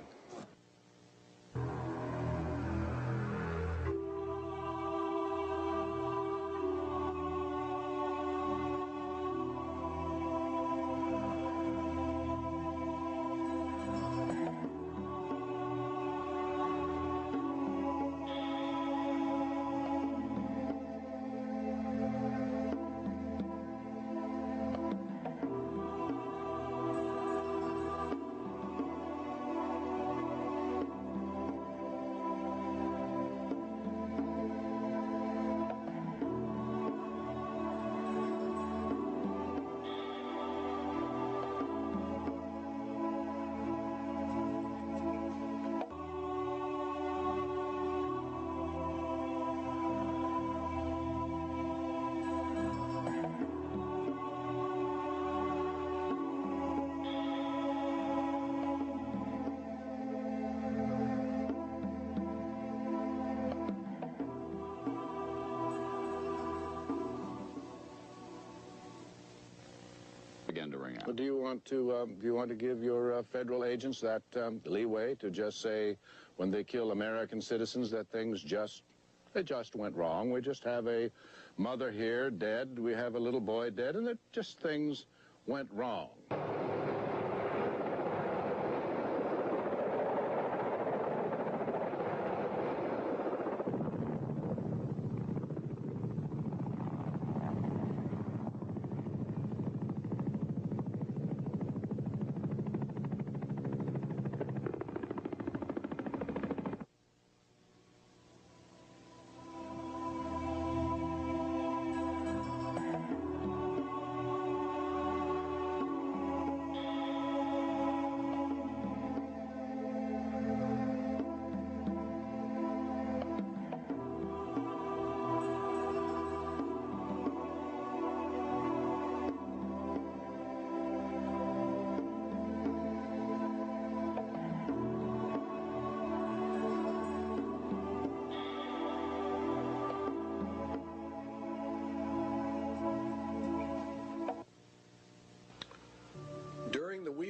Speaker 17: To ring out.
Speaker 13: Well, do you want to give your federal agents that leeway to just say when they kill American citizens that things just went wrong? We just have a mother here dead, we have a little boy dead, and that just things went wrong.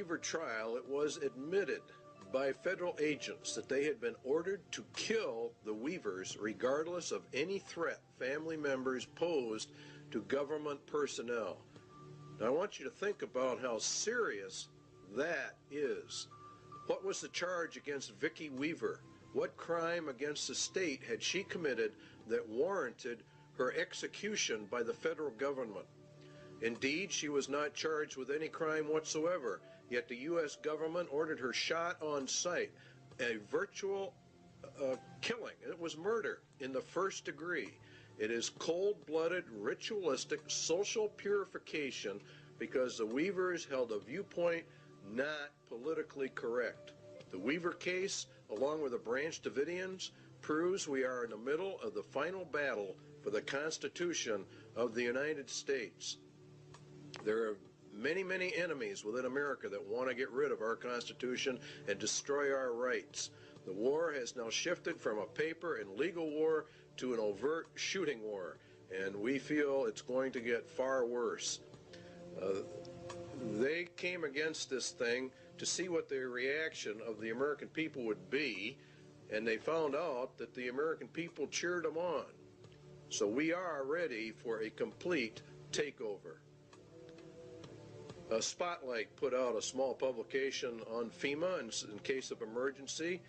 Speaker 2: Weaver trial, it was admitted by federal agents that they had been ordered to kill the Weavers regardless of any threat family members posed to government personnel. Now, I want you to think about how serious that is. What was the charge against Vicki Weaver? What crime against the state had she committed that warranted her execution by the federal government? Indeed, she was not charged with any crime whatsoever, yet the U.S. government ordered her shot on sight, a virtual killing. It was murder in the first degree. It is cold-blooded, ritualistic, social purification because the Weavers held a viewpoint not politically correct. The Weaver case, along with the Branch Davidians, proves we are in the middle of the final battle for the Constitution of the United States. There are many, many enemies within America that want to get rid of our Constitution and destroy our rights. The war has now shifted from a paper and legal war to an overt shooting war, and we feel it's going to get far worse. They came against this thing to see what the reaction of the American people would be, and they found out that the American people cheered them on. So we are ready for a complete takeover. Spotlight put out a small publication on FEMA in case of emergency.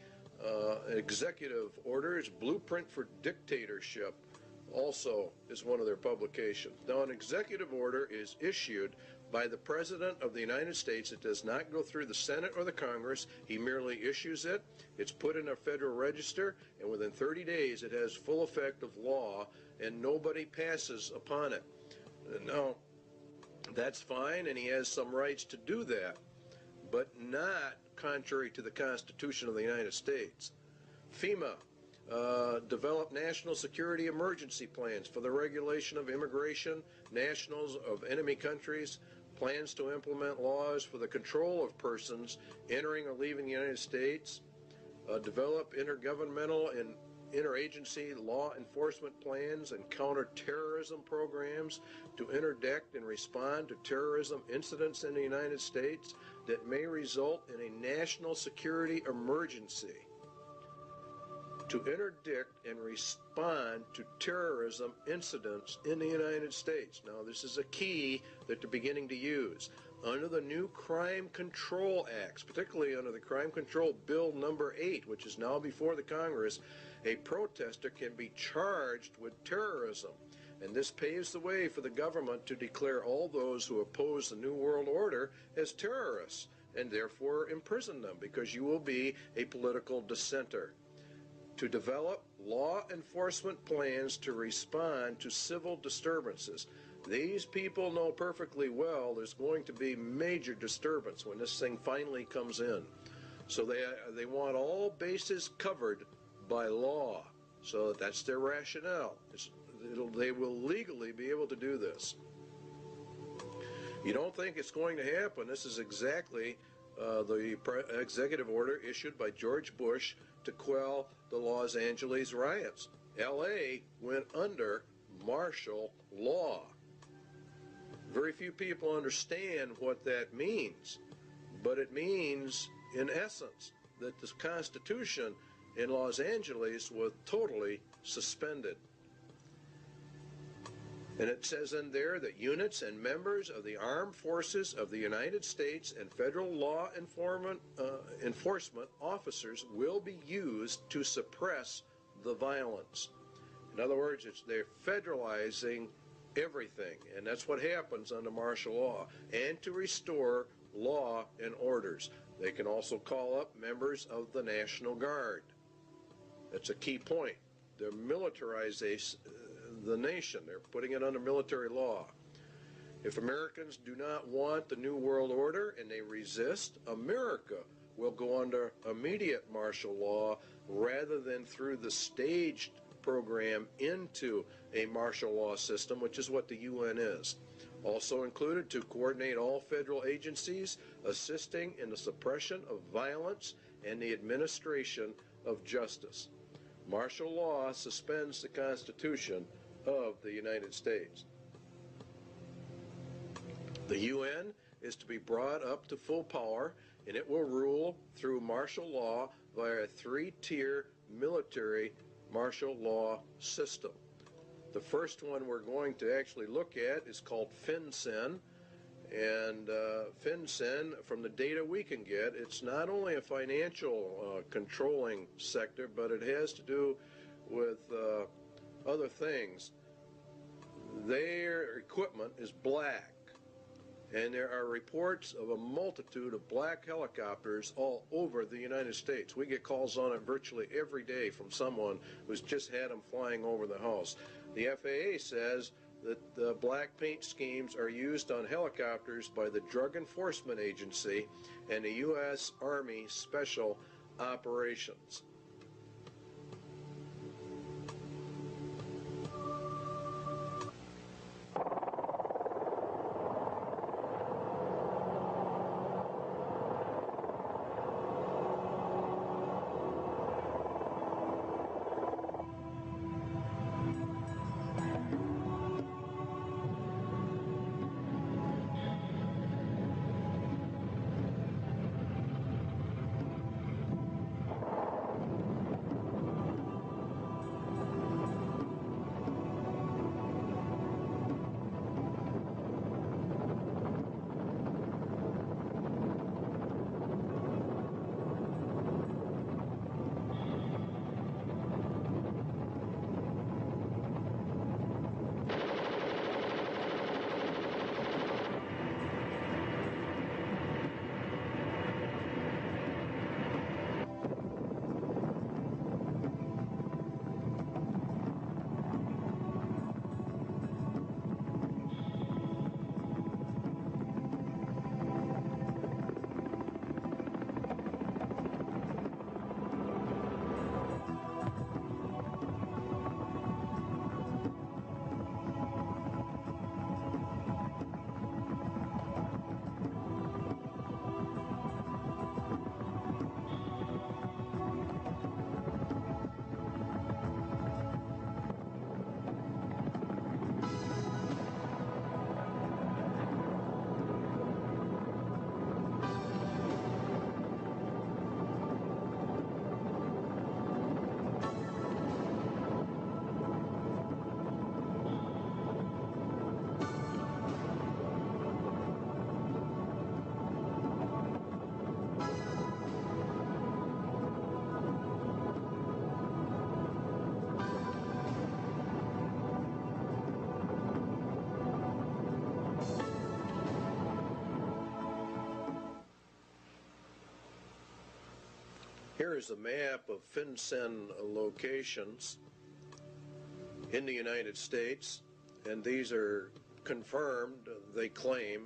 Speaker 2: Executive orders, Blueprint for Dictatorship, also is one of their publications. Now, an executive order is issued by the President of the United States. It does not go through the Senate or the Congress. He merely issues it. It's put in a federal register, and within 30 days it has full effect of law, and nobody passes upon it. Now, that's fine, and he has some rights to do that, but not contrary to the Constitution of the United States. FEMA developed national security emergency plans for the regulation of immigration, nationals of enemy countries, plans to implement laws for the control of persons entering or leaving the United States, develop intergovernmental and interagency law enforcement plans and counterterrorism programs to interdict and respond to terrorism incidents in the United States that may result in a national security emergency. To interdict and respond to terrorism incidents in the United States. Now, this is a key that they're beginning to use. Under the new Crime Control Acts, particularly under the Crime Control Bill number 8, which is now before the Congress, a protester can be charged with terrorism. And this paves the way for the government to declare all those who oppose the New World Order as terrorists and therefore imprison them because you will be a political dissenter. To develop law enforcement plans to respond to civil disturbances. These people know perfectly well there's going to be major disturbance when this thing finally comes in. So they want all bases covered by law. So that's their rationale. They will legally be able to do this. You don't think it's going to happen. This is exactly the executive order issued by George Bush to quell the Los Angeles riots. L.A. went under martial law. Very few people understand what that means, but it means, in essence, that the Constitution in Los Angeles was totally suspended. And it says in there that units and members of the armed forces of the United States and federal law enforcement officers will be used to suppress the violence. In other words, they're federalizing everything, and that's what happens under martial law, and to restore law and orders. They can also call up members of the National Guard. That's a key point. They're militarizing the nation. They're putting it under military law. If Americans do not want the New World Order and they resist, America will go under immediate martial law rather than through the staged program into a martial law system, which is what the UN is. Also included to coordinate all federal agencies assisting in the suppression of violence and the administration of justice. Martial law suspends the Constitution of the United States. The UN is to be brought up to full power, and it will rule through martial law via a three-tier military martial law system. The first one we're going to actually look at is called FinCEN, and FinCEN, from the data we can get, it's not only a financial controlling sector, but it has to do with other things. Their equipment is black, and there are reports of a multitude of black helicopters all over the United States. We get calls on it virtually every day from someone who's just had them flying over the house. The FAA says that the black paint schemes are used on helicopters by the Drug Enforcement Agency and the U.S. Army Special Operations. Here is a map of FinCEN locations in the United States, and these are confirmed, they claim.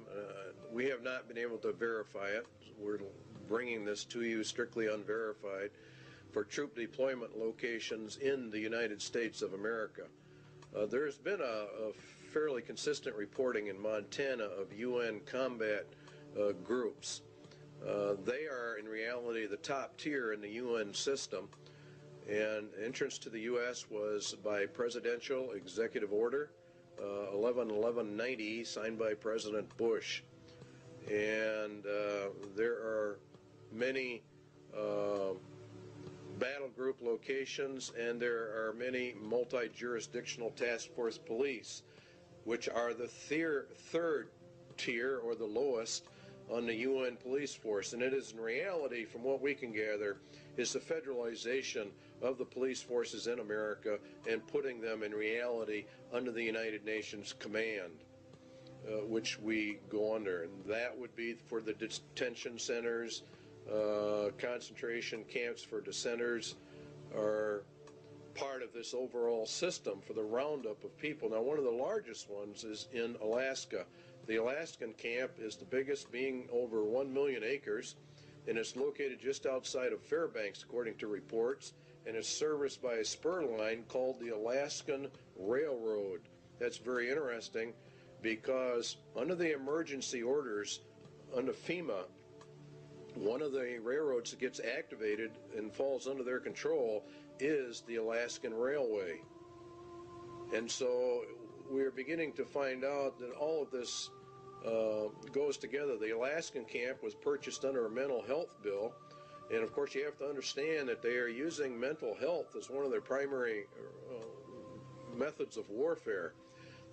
Speaker 2: We have not been able to verify it. We're bringing this to you strictly unverified for troop deployment locations in the United States of America. There's been a fairly consistent reporting in Montana of UN combat groups. They are in reality the top tier in the UN system, and entrance to the U.S. was by Presidential Executive Order 11-1190, signed by President Bush. And there are many battle group locations, and there are many multi-jurisdictional task force police, which are the third tier, or the lowest, on the UN police force. And it is in reality, from what we can gather, is the federalization of the police forces in America and putting them in reality under the United Nations command, which we go under. And that would be for the detention centers, concentration camps for dissenters are part of this overall system for the roundup of people. Now, one of the largest ones is in Alaska. The Alaskan camp is the biggest, being over 1 million acres, and it's located just outside of Fairbanks, according to reports, and is serviced by a spur line called the Alaskan Railroad. That's very interesting because under the emergency orders under FEMA, one of the railroads that gets activated and falls under their control is the Alaskan Railway. And so we're beginning to find out that all of this goes together. The Alaskan camp was purchased under a mental health bill, and of course you have to understand that they are using mental health as one of their primary methods of warfare.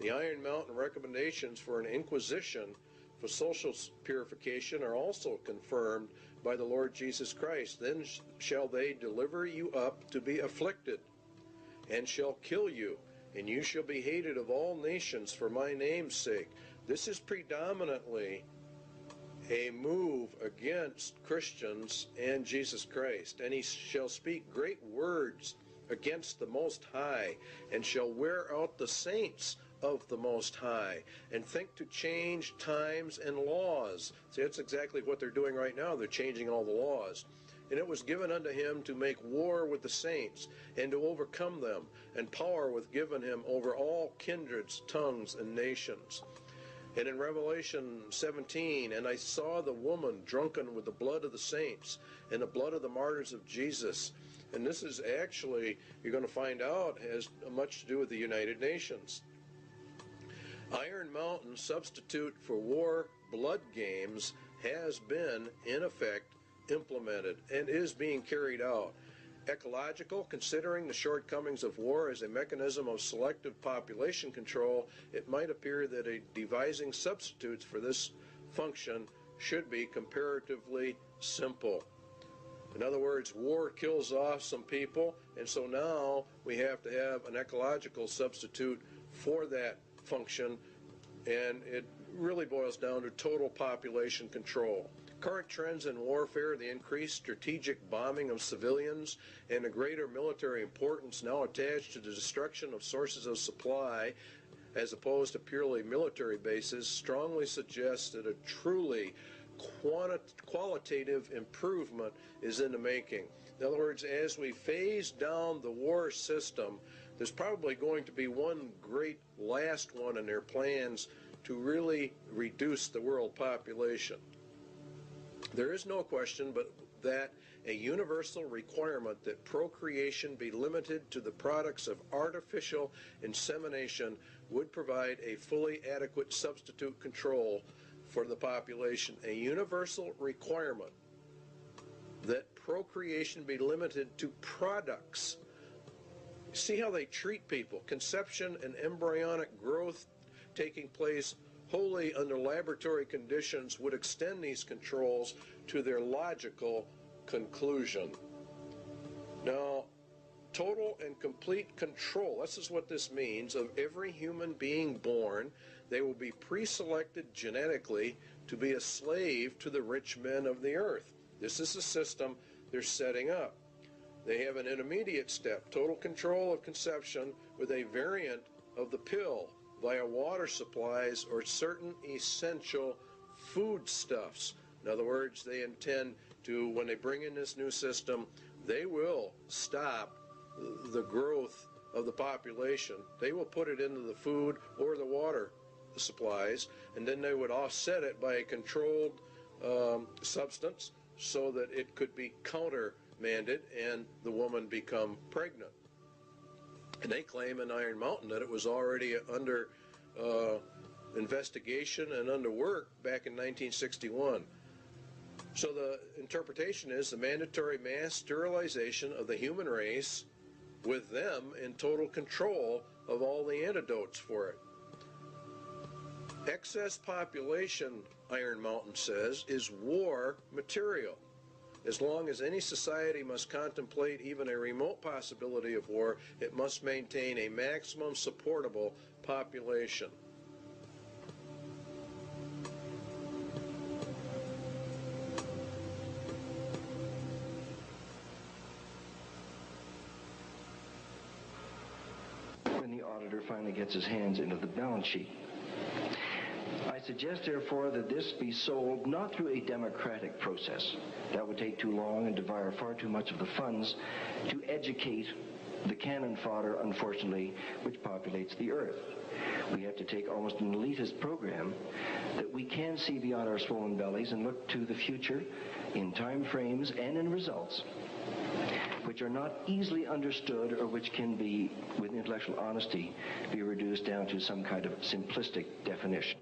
Speaker 2: The Iron Mountain recommendations for an inquisition for social purification are also confirmed by the Lord Jesus Christ. Then shall they deliver you up to be afflicted, and shall kill you, and you shall be hated of all nations for my name's sake. This is predominantly a move against Christians and Jesus Christ. And he shall speak great words against the Most High, and shall wear out the saints of the Most High, and think to change times and laws. See, that's exactly what they're doing right now. They're changing all the laws. And it was given unto him to make war with the saints, and to overcome them, and power was given him over all kindreds, tongues, and nations. And in Revelation 17, and I saw the woman drunken with the blood of the saints, and the blood of the martyrs of Jesus. And this is actually, you're going to find out, has much to do with the United Nations. Iron Mountain substitute for war blood games has been, in effect, implemented and is being carried out. Ecological, considering the shortcomings of war as a mechanism of selective population control, it might appear that devising substitutes for this function should be comparatively simple. In other words, war kills off some people, and so now we have to have an ecological substitute for that function, and it really boils down to total population control. Current trends in warfare, the increased strategic bombing of civilians, and the greater military importance now attached to the destruction of sources of supply as opposed to purely military bases, strongly suggests that a truly qualitative improvement is in the making. In other words, as we phase down the war system, there's probably going to be one great last one in their plans to really reduce the world population. There is no question but that a universal requirement that procreation be limited to the products of artificial insemination would provide a fully adequate substitute control for the population. A universal requirement that procreation be limited to products. See how they treat people. Conception and embryonic growth taking place wholly under laboratory conditions would extend these controls to their logical conclusion. Now, total and complete control, this is what this means, of every human being born. They will be pre-selected genetically to be a slave to the rich men of the earth. This is the system they're setting up. They have an intermediate step, total control of conception with a variant of the pill via water supplies or certain essential foodstuffs. In other words, they intend to, when they bring in this new system, they will stop the growth of the population. They will put it into the food or the water supplies, and then they would offset it by a controlled substance so that it could be countermanded and the woman become pregnant. And they claim in Iron Mountain that it was already under investigation and under work back in 1961. So the interpretation is the mandatory mass sterilization of the human race with them in total control of all the antidotes for it. Excess population, Iron Mountain says, is war material. As long as any society must contemplate even a remote possibility of war, it must maintain a maximum supportable population.
Speaker 17: When the auditor finally gets his hands into the balance sheet. I suggest, therefore, that this be sold not through a democratic process. That would take too long and devour far too much of the funds to educate the cannon fodder, unfortunately, which populates the earth. We have to take almost an elitist program that we can see beyond our swollen bellies and look to the future in time frames and in results which are not easily understood or which can be, with intellectual honesty, be reduced down to some kind of simplistic definition.